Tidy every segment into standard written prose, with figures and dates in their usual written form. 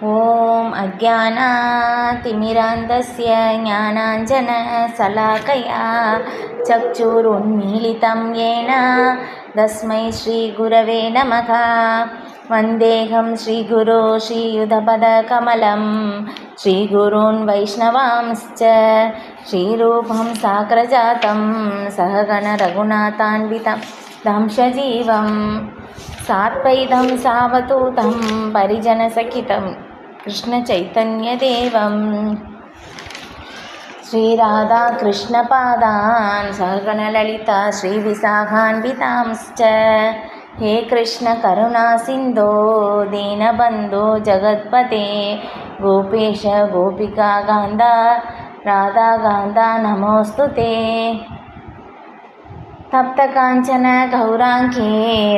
ॐ अज्ञानातिमिरान्धस्य ज्ञानाञ्जनशलाकया चक्षुरुन्मीलितं येन तस्मै श्रीगुरवे नमः। वन्देऽहं श्रीगुरो श्रीयुधपदकमलं श्रीगुरून् वैष्णवांश्च श्रीरूपं साग्रजातं सहगण रघुनाथान्वितं दंशजीवं सात्वैतं सावधूतं परिजनसहितं कृष्णचैतन्यदेवं श्रीराधाकृष्णपादान् सहगणललिता श्रीविशाखान्वितांश्च। हे कृष्ण करुणा सिन्धो दीनबन्धो जगत्पते गोपेश गोपिका गान्धा राधा गान्धा नमोऽस्तु ते। तप्तकाञ्चन गौराङ्गी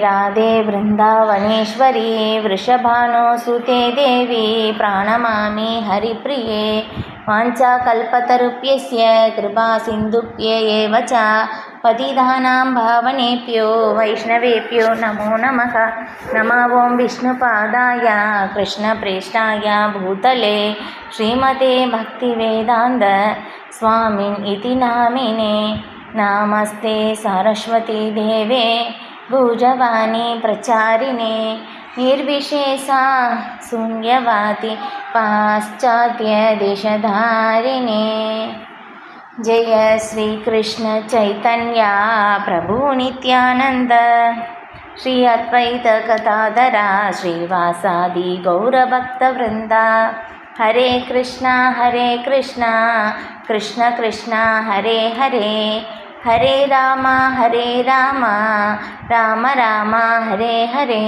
राधे वृन्दावनेश्वरी वृषभानुसुते देवी प्रणमामि हरिप्रिये। वाञ्छाकल्पतरुभ्यश्च कृपासिन्धुभ्य एव च पतितानां पावनेभ्यो वैष्णवेभ्यो नमो नमः। नमो ॐ विष्णुपादाय कृष्णप्रेष्ठाय भूतले श्रीमते भक्तिवेदान्त स्वामिन् इति नामिने। नमस्ते सरस्वती देवे गौरवाणी प्रचारिणे निर्विशेषा शून्यवादी पाश्चात्य देशधारिणे। जय श्री कृष्ण चैतन्य प्रभु नित्यानंद श्री अद्वैत कथाधरा श्रीवासादि गौरभक्तवृंदा। हरे कृष्णा कृष्ण कृष्णा हरे हरे हरे राम राम राम हरे हरे।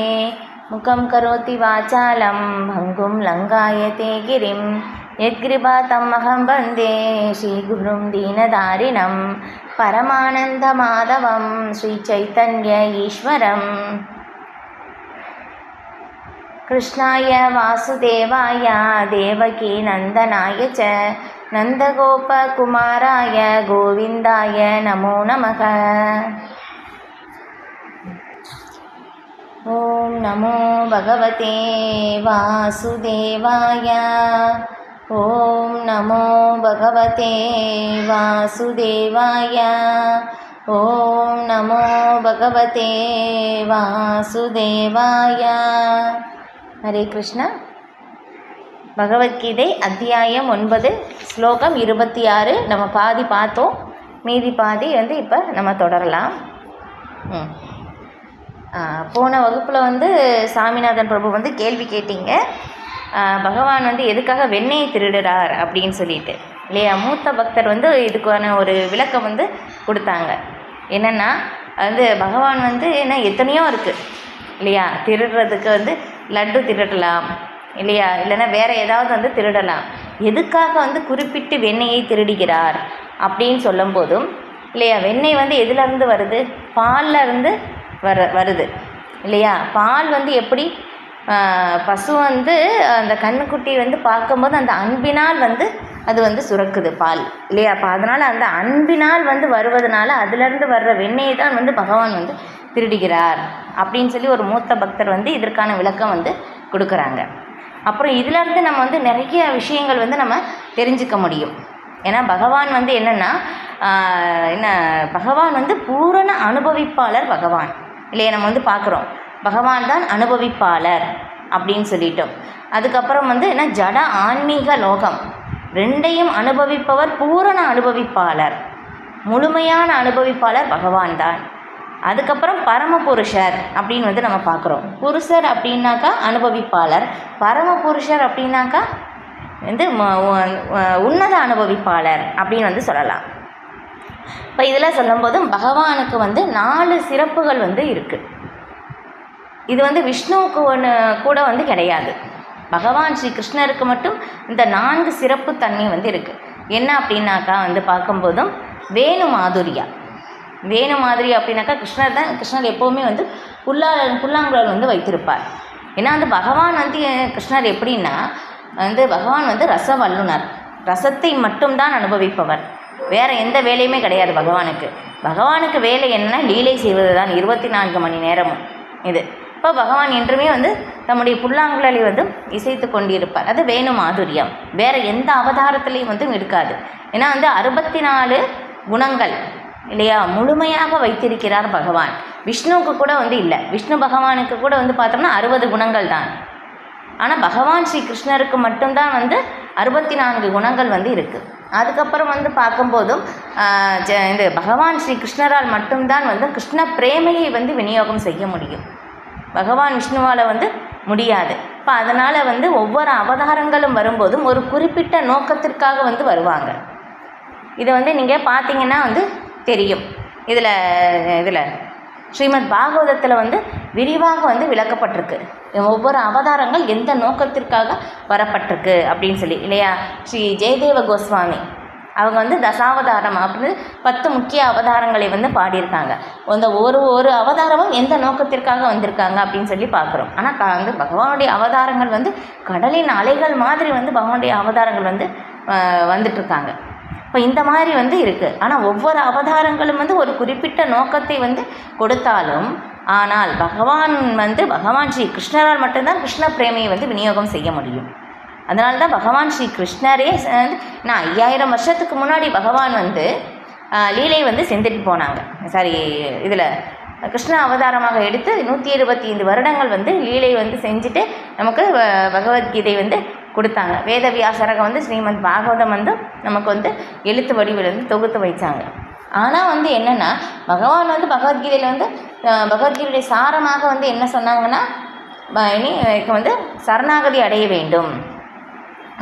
मुखं करोति वाचालं भङ्गुं लङ्घयते गिरिं यद्कृपातमहं वन्दे श्रीगुरुं दीनदारिणं परमानन्दमाधवं श्रीचैतन्य ईश्वरम्। कृष्णाय वासुदेवाय देवकी नन्दनाय च नन्दगोपकुमाराय गोविन्दाय नमो नमः। ॐ नमो भगवते वासुदेवाय। ॐ नमो भगवते वासुदेवाय। ॐ नमो भगवते वासुदेवाय। हरे कृष्ण। பகவத்கீதை அத்தியாயம் 9 ஸ்லோகம் 26 நம்ம பாதி பார்த்தோம். மீதி பாதி இப்போ நம்ம தொடரலாம். போன வகுப்பில் சாமிநாதன் பிரபு கேள்வி கேட்டீங்க, பகவான் எதுக்காக வெண்ணெயை திருடுறார் அப்படின்னு சொல்லிட்டு இல்லையா. மூத்த பக்தர் இதுக்கான ஒரு விளக்கம் கொடுத்தாங்க. என்னென்னா பகவான் என்ன எத்தனையோ இருக்குது இல்லையா. திருடுறதுக்கு லட்டு திருடலாம் இல்லையா, இல்லைன்னா வேறு ஏதாவது திருடலாம். எதுக்காக குறிப்பிட்டு வெண்ணெயை திருடுகிறார் அப்படின்னு சொல்லும் போதும் இல்லையா, வெண்ணெய் எதுலேருந்து வருது? பாலில் இருந்து வருது இல்லையா. பால் எப்படி பசு அந்த கண்ணுக்குட்டி பார்க்கும்போது அந்த அன்பினால் அது சுரக்குது பால் இல்லையா. அப்போ அதனால் அந்த அன்பினால் வருவதனால அதுலேருந்து வர்ற வெண்ணெயை தான் பகவான் திருடுகிறார் அப்படின்னு சொல்லி ஒரு மூத்த பக்தர் இதற்கான விளக்கம் கொடுக்குறாங்க. அப்புறம் இதிலேருந்து நம்ம நிறைய விஷயங்கள் நம்ம தெரிஞ்சுக்க முடியும். ஏன்னா பகவான் என்னென்னா பகவான் பூரண அனுபவிப்பாளர் பகவான் இல்லையா. நம்ம பார்க்குறோம் பகவான் தான் அனுபவிப்பாளர் அப்படின்னு சொல்லிட்டோம். அதுக்கப்புறம் என்ன ஜட ஆன்மீக லோகம் ரெண்டையும் அனுபவிப்பவர் பூரண அனுபவிப்பாளர், முழுமையான அனுபவிப்பாளர் பகவான் தான். அதுக்கப்புறம் பரமபுருஷர் அப்படின்னு நம்ம பார்க்குறோம். புருஷர் அப்படின்னாக்கா அனுபவிப்பாளர், பரமபுருஷர் அப்படின்னாக்கா உன்னத அனுபவிப்பாளர் அப்படின்னு சொல்லலாம். இப்போ இதில் சொல்லும்போதும் பகவானுக்கு 4 சிறப்புகள் இருக்குது. இது விஷ்ணுவுக்கு கூட கிடையாது. பகவான் ஸ்ரீ கிருஷ்ணருக்கு மட்டும் இந்த 4 சிறப்பு தன்மை இருக்குது. என்ன அப்படின்னாக்கா பார்க்கும்போதும் வேணு மாதிரி அப்படின்னாக்கா கிருஷ்ணர் எப்போவுமே புல்லாங்குழல் வைத்திருப்பார். ஏன்னா பகவான் கிருஷ்ணர் எப்படின்னா பகவான் ரச வல்லுனர், ரசத்தை மட்டும்தான் அனுபவிப்பவர். வேறு எந்த வேலையுமே கிடையாது பகவானுக்கு. பகவானுக்கு வேலை என்னன்னா லீலை செய்வது தான் 24 மணி நேரமும். இது இப்போ பகவான் என்றுமே வந்து தம்முடைய புல்லாங்குழலை வந்து இசைத்து கொண்டிருப்பார். அது வேணு மாதுரியம், வேறு எந்த அவதாரத்துலேயும் வந்து இருக்காது. ஏன்னா வந்து 64 குணங்கள் இல்லையா முழுமையாக வைத்திருக்கிறார் பகவான். விஷ்ணுவுக்கு கூட வந்து இல்லை, விஷ்ணு பகவானுக்கு கூட வந்து பார்த்தோம்னா 60 குணங்கள் தான். ஆனால் பகவான் ஸ்ரீ கிருஷ்ணருக்கு மட்டும்தான் வந்து 64 குணங்கள் வந்து இருக்குது. அதுக்கப்புறம் வந்து பார்க்கும்போதும் இந்த பகவான் ஸ்ரீ கிருஷ்ணரால் மட்டும்தான் வந்து கிருஷ்ண பிரேமையை வந்து விநியோகம் செய்ய முடியும். பகவான் விஷ்ணுவால் வந்து முடியாது. இப்போ அதனால் வந்து ஒவ்வொரு அவதாரங்களும் வரும்போதும் ஒரு குறிப்பிட்ட நோக்கத்திற்காக வந்து வருவாங்க. இதை வந்து நீங்கள் பார்த்தீங்கன்னா வந்து தெரியும். இதில் ஸ்ரீமத் பாகவதத்தில் வந்து விரிவாக வந்து விளக்கப்பட்டிருக்கு ஒவ்வொரு அவதாரங்கள் எந்த நோக்கத்திற்காக வரப்பட்டிருக்கு அப்படின்னு சொல்லி இல்லையா. ஸ்ரீ ஜெயதேவ கோஸ்வாமி அவங்க வந்து தசாவதாரம் அப்படின்னு 10 முக்கிய அவதாரங்களை வந்து பாடியிருக்காங்க. அந்த ஒரு அவதாரமும் எந்த நோக்கத்திற்காக வந்திருக்காங்க அப்படின்னு சொல்லி பார்க்குறோம். ஆனால் வந்து பகவானுடைய அவதாரங்கள் வந்து கடலின் அலைகள் மாதிரி வந்து பகவானுடைய அவதாரங்கள் வந்து வந்துட்டுருக்காங்க. இப்போ இந்த மாதிரி வந்து இருக்குது. ஆனால் ஒவ்வொரு அவதாரங்களும் வந்து ஒரு குறிப்பிட்ட நோக்கத்தை வந்து கொடுத்தாலும், ஆனால் பகவான் ஸ்ரீ கிருஷ்ணரால் மட்டும்தான் கிருஷ்ண பிரேமையை வந்து விநியோகம் செய்ய முடியும். அதனால தான் பகவான் ஸ்ரீ கிருஷ்ணரே நான் 5000 வருஷத்துக்கு முன்னாடி பகவான் வந்து லீலை வந்து செஞ்சுட்டு போனாங்க. இதில் கிருஷ்ண அவதாரமாக எடுத்து 125 வருடங்கள் வந்து லீலை வந்து செஞ்சுட்டு நமக்கு பகவத்கீதை வந்து கொடுத்தாங்க. வேதவியாசரக வந்து ஸ்ரீமத் பாகவதம் வந்து நமக்கு வந்து எழுத்து வடிவில் வந்து தொகுத்து வைச்சாங்க. ஆனால் வந்து என்னென்னா பகவான் வந்து பகவத்கீதையில் வந்து பகவத்கீதையுடைய சாரமாக வந்து என்ன சொன்னாங்கன்னா இனி வந்து சரணாகதி அடைய வேண்டும்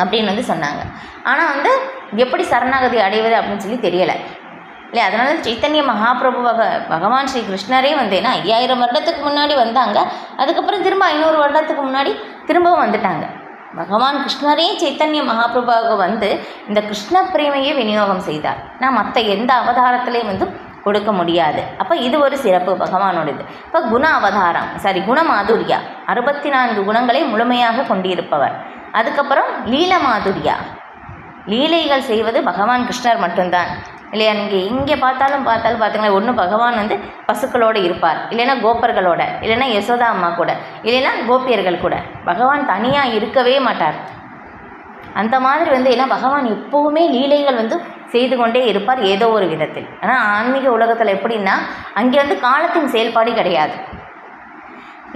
அப்படின்னு வந்து சொன்னாங்க. ஆனால் வந்து எப்படி சரணாகதி அடைவது அப்படின்னு சொல்லி தெரியலை இல்லையா. அதனால சைத்தன்ய மகாபிரபு பகவான் ஸ்ரீ கிருஷ்ணரே வந்து ஏன்னா 5000 வருடத்துக்கு முன்னாடி வந்தாங்க. அதுக்கப்புறம் திரும்ப 500 வருடத்துக்கு முன்னாடி திரும்பவும் வந்துட்டாங்க. பகவான் கிருஷ்ணரே சைத்தன்ய மகாபிரபுவாக வந்து இந்த கிருஷ்ண பிரேமையை விநியோகம் செய்தார். நான் மற்ற எந்த அவதாரத்திலையும் வந்து கொடுக்க முடியாது. அப்போ இது ஒரு சிறப்பு பகவானோடது. இப்போ குண அவதாரம் குணமாதுரியா 64 குணங்களை முழுமையாக கொண்டிருப்பவர். அதுக்கப்புறம் லீல மாதுரியா லீலைகள் செய்வது பகவான் கிருஷ்ணர் மட்டும்தான் இல்லையா. நீங்கள் எங்கே பார்த்தாலும் பார்த்தீங்களா ஒன்று பகவான் வந்து பசுக்களோடு இருப்பார், இல்லைன்னா கோப்பர்களோட, இல்லைன்னா யசோதா அம்மா கூட, இல்லைன்னா கோபியர்கள் கூட. பகவான் தனியாக இருக்கவே மாட்டார். அந்த மாதிரி வந்து ஏன்னா பகவான் எப்போவுமே லீலைகள் வந்து செய்து கொண்டே இருப்பார் ஏதோ ஒரு விதத்தில். ஆனால் ஆன்மீக உலகத்தில் எப்படின்னா அங்கே வந்து காலத்தின் செயல்பாடு கிடையாது.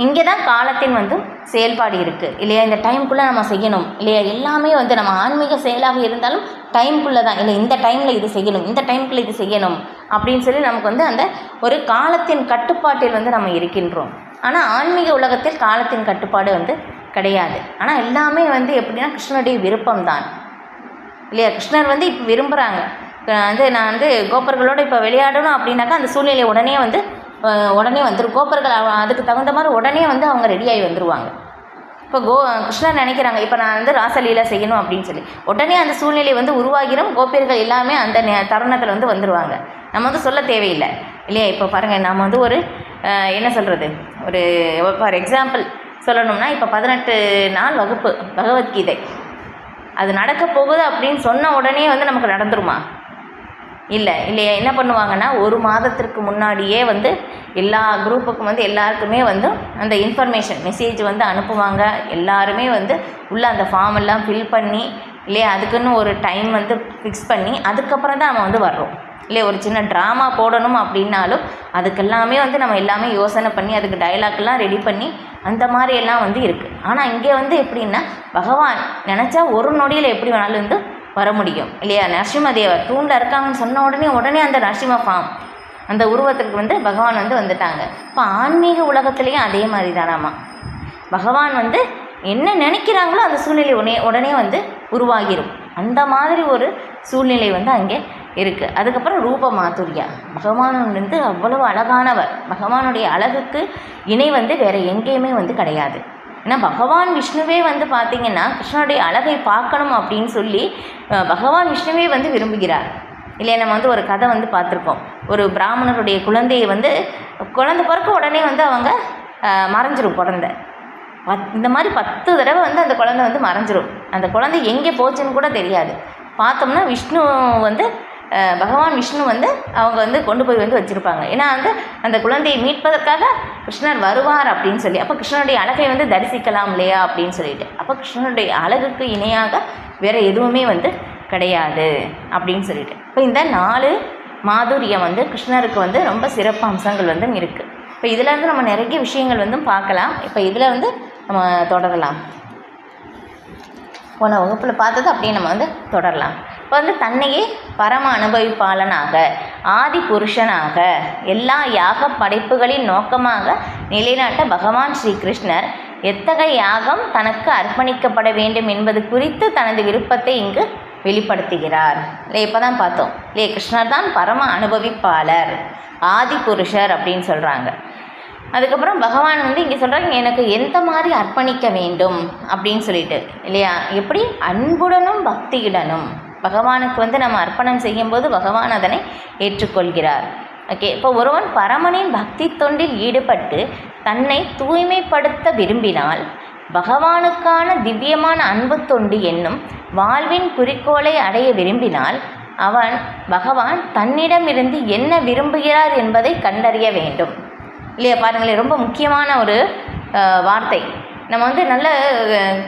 இங்கே தான் காலத்தின் வந்து செயல்பாடு இருக்குது இல்லையா. இந்த டைமுக்குள்ளே நம்ம செய்யணும் இல்லையா. எல்லாமே வந்து நம்ம ஆன்மீக செயலாக இருந்தாலும் டைமுக்குள்ளே தான் இல்லை, இந்த டைமில் இது செய்யணும், இந்த டைமுக்குள்ளே இது செய்யணும் அப்படின்னு சொல்லி நமக்கு வந்து அந்த ஒரு காலத்தின் கட்டுப்பாட்டில் வந்து நம்ம இருக்கின்றோம். ஆனால் ஆன்மீக உலகத்தில் காலத்தின் கட்டுப்பாடு வந்து கிடையாது. ஆனால் எல்லாமே வந்து எப்படின்னா கிருஷ்ணனுடைய விருப்பம்தான் இல்லையா. கிருஷ்ணர் வந்து இப்போ விரும்புகிறாங்க வந்து நான் வந்து கோப்பர்களோடு இப்போ விளையாடணும் அப்படின்னாக்கா அந்த சூழ்நிலை உடனே வந்துடும். கோப்பர்கள் அதுக்கு தகுந்த மாதிரி உடனே வந்து அவங்க ரெடியாகி வந்துடுவாங்க. இப்போ கிருஷ்ணர் நினைக்கிறாங்க இப்போ நான் வந்து ராசலீலா செய்யணும் அப்படின்னு சொல்லி உடனே அந்த சூழ்நிலை வந்து உருவாகிடும். கோபியர்கள் எல்லாமே அந்த தருணத்தில் வந்து வந்துடுவாங்க. நம்ம வந்து சொல்ல தேவையில்லை இல்லையா. இப்போ பாருங்கள், நம்ம வந்து ஒரு என்ன சொல்கிறது, ஒரு ஃபார் எக்ஸாம்பிள் சொல்லணும்னா இப்போ 18 நாள் வகுப்பு பகவத்கீதை அது நடக்க போகுது அப்படின்னு சொன்ன உடனே வந்து நமக்கு நடந்துருமா? இல்லையா. என்ன பண்ணுவாங்கன்னா 1 மாதத்திற்கு முன்னாடியே வந்து எல்லா குரூப்புக்கும் வந்து எல்லாருக்குமே வந்து அந்த இன்ஃபர்மேஷன் மெசேஜ் வந்து அனுப்புவாங்க. எல்லாருமே வந்து உள்ளே அந்த ஃபார்ம் எல்லாம் ஃபில் பண்ணி இல்லையா, அதுக்குன்னு ஒரு டைம் வந்து ஃபிக்ஸ் பண்ணி அதுக்கப்புறம் தான் நம்ம வந்து வர்றோம் இல்லையா. ஒரு சின்ன ட்ராமா போடணும் அப்படின்னாலும் அதுக்கெல்லாமே வந்து நம்ம எல்லாமே யோசனை பண்ணி அதுக்கு டைலாக்லாம் ரெடி பண்ணி அந்த மாதிரி எல்லாம் வந்து இருக்குது. ஆனால் இங்கே வந்து எப்படின்னா பகவான் நினச்சா ஒரு நொடியில் எப்படி வேணாலும் வந்து வர முடியும் இல்லையா. நரசிம்மதேவர் தூண்டில் இருக்காங்கன்னு சொன்ன உடனே அந்த நரசிம்ம ஃபார்ம் அந்த உருவத்திற்கு வந்து பகவான் வந்து வந்துட்டாங்க. இப்போ ஆன்மீக உலகத்துலேயும் அதே மாதிரி தானாமா. பகவான் வந்து என்ன நினைக்கிறாங்களோ அந்த சூழ்நிலை உடனே வந்து உருவாகிடும். அந்த மாதிரி ஒரு சூழ்நிலை வந்து அங்கே இருக்குது. அதுக்கப்புறம் ரூப மாதுரியா பகவான் வந்து அவ்வளவு அழகானவர். பகவானுடைய அழகுக்கு இணை வந்து வேறு எங்கேயுமே வந்து கிடையாது. ஏன்னா பகவான் விஷ்ணுவே வந்து பார்த்திங்கன்னா கிருஷ்ணனுடைய அழகை பார்க்கணும் அப்படின்னு சொல்லி பகவான் விஷ்ணுவே வந்து விரும்புகிறார் இல்லையா. நம்ம வந்து ஒரு கதை வந்து பார்த்துருக்கோம். ஒரு பிராமணருடைய குழந்தையை வந்து குழந்தை பிறக்க உடனே வந்து அவங்க மறைஞ்சிரும். குழந்தை இந்த மாதிரி 10 தடவை வந்து அந்த குழந்தை வந்து மறைஞ்சிரும். அந்த குழந்தை எங்கே போச்சுன்னு கூட தெரியாது. பார்த்தோம்னா விஷ்ணு வந்து பகவான் விஷ்ணு வந்து அவங்க வந்து கொண்டு போய் வந்து வச்சுருப்பாங்க. ஏன்னா வந்து அந்த குழந்தையை மீட்பதற்காக கிருஷ்ணர் வருவார் அப்படின்னு சொல்லி. அப்போ கிருஷ்ணனுடைய அழகை வந்து தரிசிக்கலாம் இல்லையா அப்படின்னு சொல்லிட்டு. அப்போ கிருஷ்ணனுடைய அழகுக்கு இணையாக வேறு எதுவுமே வந்து கிடையாது அப்படின்னு சொல்லிட்டு. இப்போ இந்த 4 மாதுரியம் வந்து கிருஷ்ணருக்கு வந்து ரொம்ப சிறப்பு அம்சங்கள் வந்து இருக்குது. இப்போ இதில் வந்து நம்ம நிறைய விஷயங்கள் வந்து பார்க்கலாம். இப்போ இதில் வந்து நம்ம தொடரலாம். போன வகுப்பில் பார்த்தது அப்படியே நம்ம வந்து தொடரலாம். இப்போ வந்து தன்னையே பரம அனுபவிப்பாளனாக ஆதி புருஷனாக எல்லா யாக படைப்புகளின் நோக்கமாக நிலைநாட்ட பகவான் ஸ்ரீகிருஷ்ணர் எத்தகைய யாகம் தனக்கு அர்ப்பணிக்கப்பட வேண்டும் என்பது குறித்து தனது விருப்பத்தை இங்கு வெளிப்படுத்துகிறார். இல்லை இப்போ தான் பார்த்தோம் இல்லையே, கிருஷ்ணர் தான் பரம அனுபவிப்பாளர், ஆதி புருஷர் அப்படின்னு சொல்கிறாங்க. அதுக்கப்புறம் பகவான் வந்து இங்கே சொல்கிறாங்க எனக்கு எந்த மாதிரி அர்ப்பணிக்க வேண்டும் அப்படின்னு சொல்லிட்டு இல்லையா. எப்படி? அன்புடனும் பக்தியுடனும் பகவானுக்கு வந்து நம்ம அர்ப்பணம் செய்யும்போது பகவான் அதனை ஏற்றுக்கொள்கிறார். ஓகே, இப்போ ஒருவன் பரமனின் பக்தி தொண்டில் ஈடுபட்டு தன்னை தூய்மைப்படுத்த விரும்பினால் பகவானுக்கான திவ்யமான அன்பு தொண்டு என்னும் வாழ்வின் குறிக்கோளை அடைய விரும்பினால் அவன் பகவான் தன்னிடமிருந்து என்ன விரும்புகிறார் என்பதை கண்டறிய வேண்டும். இல்லையா, பாருங்களேன், ரொம்ப முக்கியமான ஒரு வார்த்தை. நம்ம வந்து நல்ல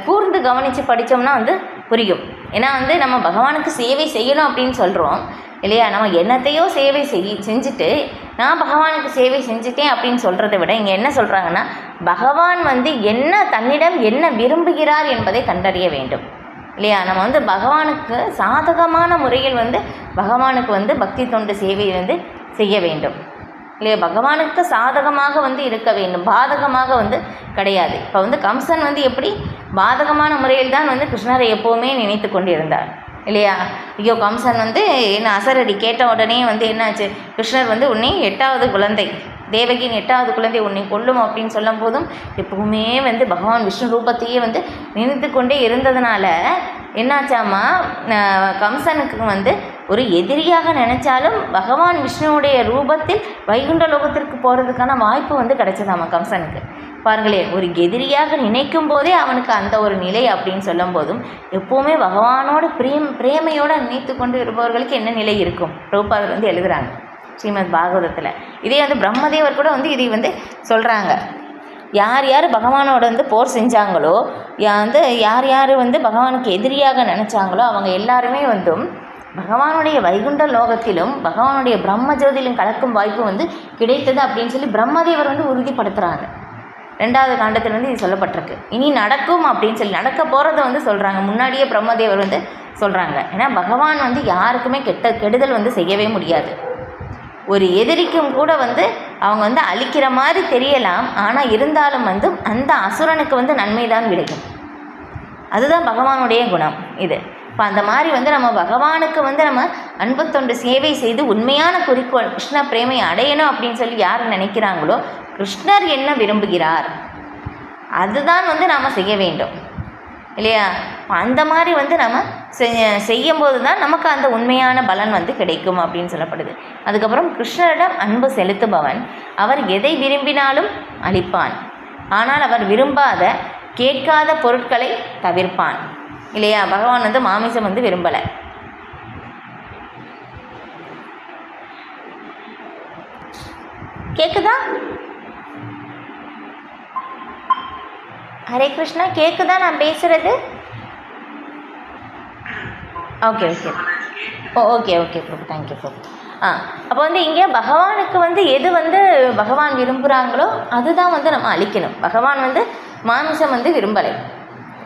கூர்ந்து கவனித்து படித்தோம்னா வந்து புரியும். ஏன்னா வந்து நம்ம பகவானுக்கு சேவை செய்யணும் அப்படின்னு சொல்கிறோம் இல்லையா. நம்ம என்னத்தையோ சேவை செஞ்சுட்டு நான் பகவானுக்கு சேவை செஞ்சுட்டேன் அப்படின்னு சொல்கிறத விட இங்கே என்ன சொல்கிறாங்கன்னா பகவான் வந்து தன்னிடம் என்ன விரும்புகிறார் என்பதை கண்டறிய வேண்டும் இல்லையா. நம்ம வந்து பகவானுக்கு சாதகமான முறையில் வந்து பகவானுக்கு வந்து பக்தி தொண்டு சேவை வந்து செய்ய வேண்டும் இல்லையா. பகவானுக்கு சாதகமாக வந்து இருக்க வேண்டும், பாதகமாக வந்து கிடையாது. இப்போ வந்து கம்சன் வந்து எப்படி பாதகமான முறையில் தான் வந்து கிருஷ்ணரை எப்போவுமே நினைத்து கொண்டு இருந்தார் இல்லையா. ஐயோ, கம்சன் வந்து என்ன அசரடி கேட்ட உடனே வந்து என்னாச்சு, கிருஷ்ணர் வந்து உன்னை 8வது குழந்தை தேவகியின் 8வது குழந்தை உன்னை கொல்லும் அப்படின்னு சொல்லும் போதும் எப்பவுமே வந்து பகவான் விஷ்ணு ரூபத்தையே வந்து நினைத்து கொண்டே இருந்ததுனால என்னாச்சாமா, கம்சனுக்கு வந்து ஒரு எதிரியாக நினச்சாலும் பகவான் விஷ்ணுவுடைய ரூபத்தில் வைகுண்ட லோகத்திற்கு போகிறதுக்கான வாய்ப்பு வந்து கிடைச்சதாமா கம்சனுக்கு. பாருங்களேன், ஒரு எதிரியாக நினைக்கும் போதே அவனுக்கு அந்த ஒரு நிலை அப்படின்னு சொல்லும் போதும் எப்போவுமே பகவானோட பிரேமையோடு நினைத்து கொண்டு இருப்பவர்களுக்கு என்ன நிலை இருக்கும் பிரபுபாதர் வந்து எழுதுகிறாங்க ஸ்ரீமத் பாகவதத்தில். இதே வந்து பிரம்மதேவர் கூட வந்து இதை வந்து சொல்கிறாங்க. யார் யார் பகவானோட வந்து போர் செஞ்சாங்களோ, யார் யார் வந்து பகவானுக்கு எதிரியாக நினச்சாங்களோ அவங்க எல்லாருமே வந்து பகவானுடைய வைகுண்ட லோகத்திலும் பகவானுடைய பிரம்ம ஜோதியிலும் கலக்கும் வாய்ப்பு வந்து கிடைத்தது அப்படின்னு சொல்லி பிரம்மதேவர் வந்து உறுதிப்படுத்துகிறாங்க. 2வது காண்டத்தில் வந்து இது சொல்லப்பட்டிருக்கு. இனி நடக்கும் அப்படின்னு சொல்லி நடக்க போகிறத வந்து சொல்கிறாங்க. முன்னாடியே பிரம்மதேவர் வந்து சொல்கிறாங்க. ஏன்னா பகவான் வந்து யாருக்குமே கெடுதல் வந்து செய்யவே முடியாது. ஒரு எதிரிக்கும் கூட வந்து அவங்க வந்து அழிக்கிற மாதிரி தெரியலாம், ஆனால் இருந்தாலும் வந்து அந்த அசுரனுக்கு வந்து நன்மை தான் கிடைக்கும். அதுதான் பகவானுடைய குணம் இது. இப்போ அந்த மாதிரி வந்து நம்ம பகவானுக்கு வந்து நம்ம அன்பு தொண்டு சேவை செய்து உண்மையான குறிக்கோள் கிருஷ்ண பிரேமை அடையணும் அப்படின்னு சொல்லி யார் நினைக்கிறாங்களோ கிருஷ்ணர் என்ன விரும்புகிறார் அதுதான் வந்து நாம் செய்ய வேண்டும் இல்லையா. அந்த மாதிரி வந்து நம்ம செய்யும்போது தான் நமக்கு அந்த உண்மையான பலன் வந்து கிடைக்கும் அப்படின்னு சொல்லப்படுது. அதுக்கப்புறம் கிருஷ்ணரிடம் அன்பு செலுத்துபவன் அவர் எதை விரும்பினாலும் அளிப்பான், ஆனால் அவர் விரும்பாத கேட்காத பொருட்களை தவிர்ப்பான் இல்லையா. பகவான் வந்து மாமிசம் வந்து விரும்பலை. கேட்குதா? ஹரே கிருஷ்ணா, கேட்குதா நான் பேசுகிறது? ஓகே ஓகே ஓகே ஓகே பிரபு, தேங்க்யூ பிரபு. அப்போ வந்து இங்கே பகவானுக்கு வந்து எது வந்து பகவான் விரும்புகிறாங்களோ அதுதான் வந்து நம்ம அளிக்கணும். பகவான் வந்து மாமிசம் வந்து விரும்பலை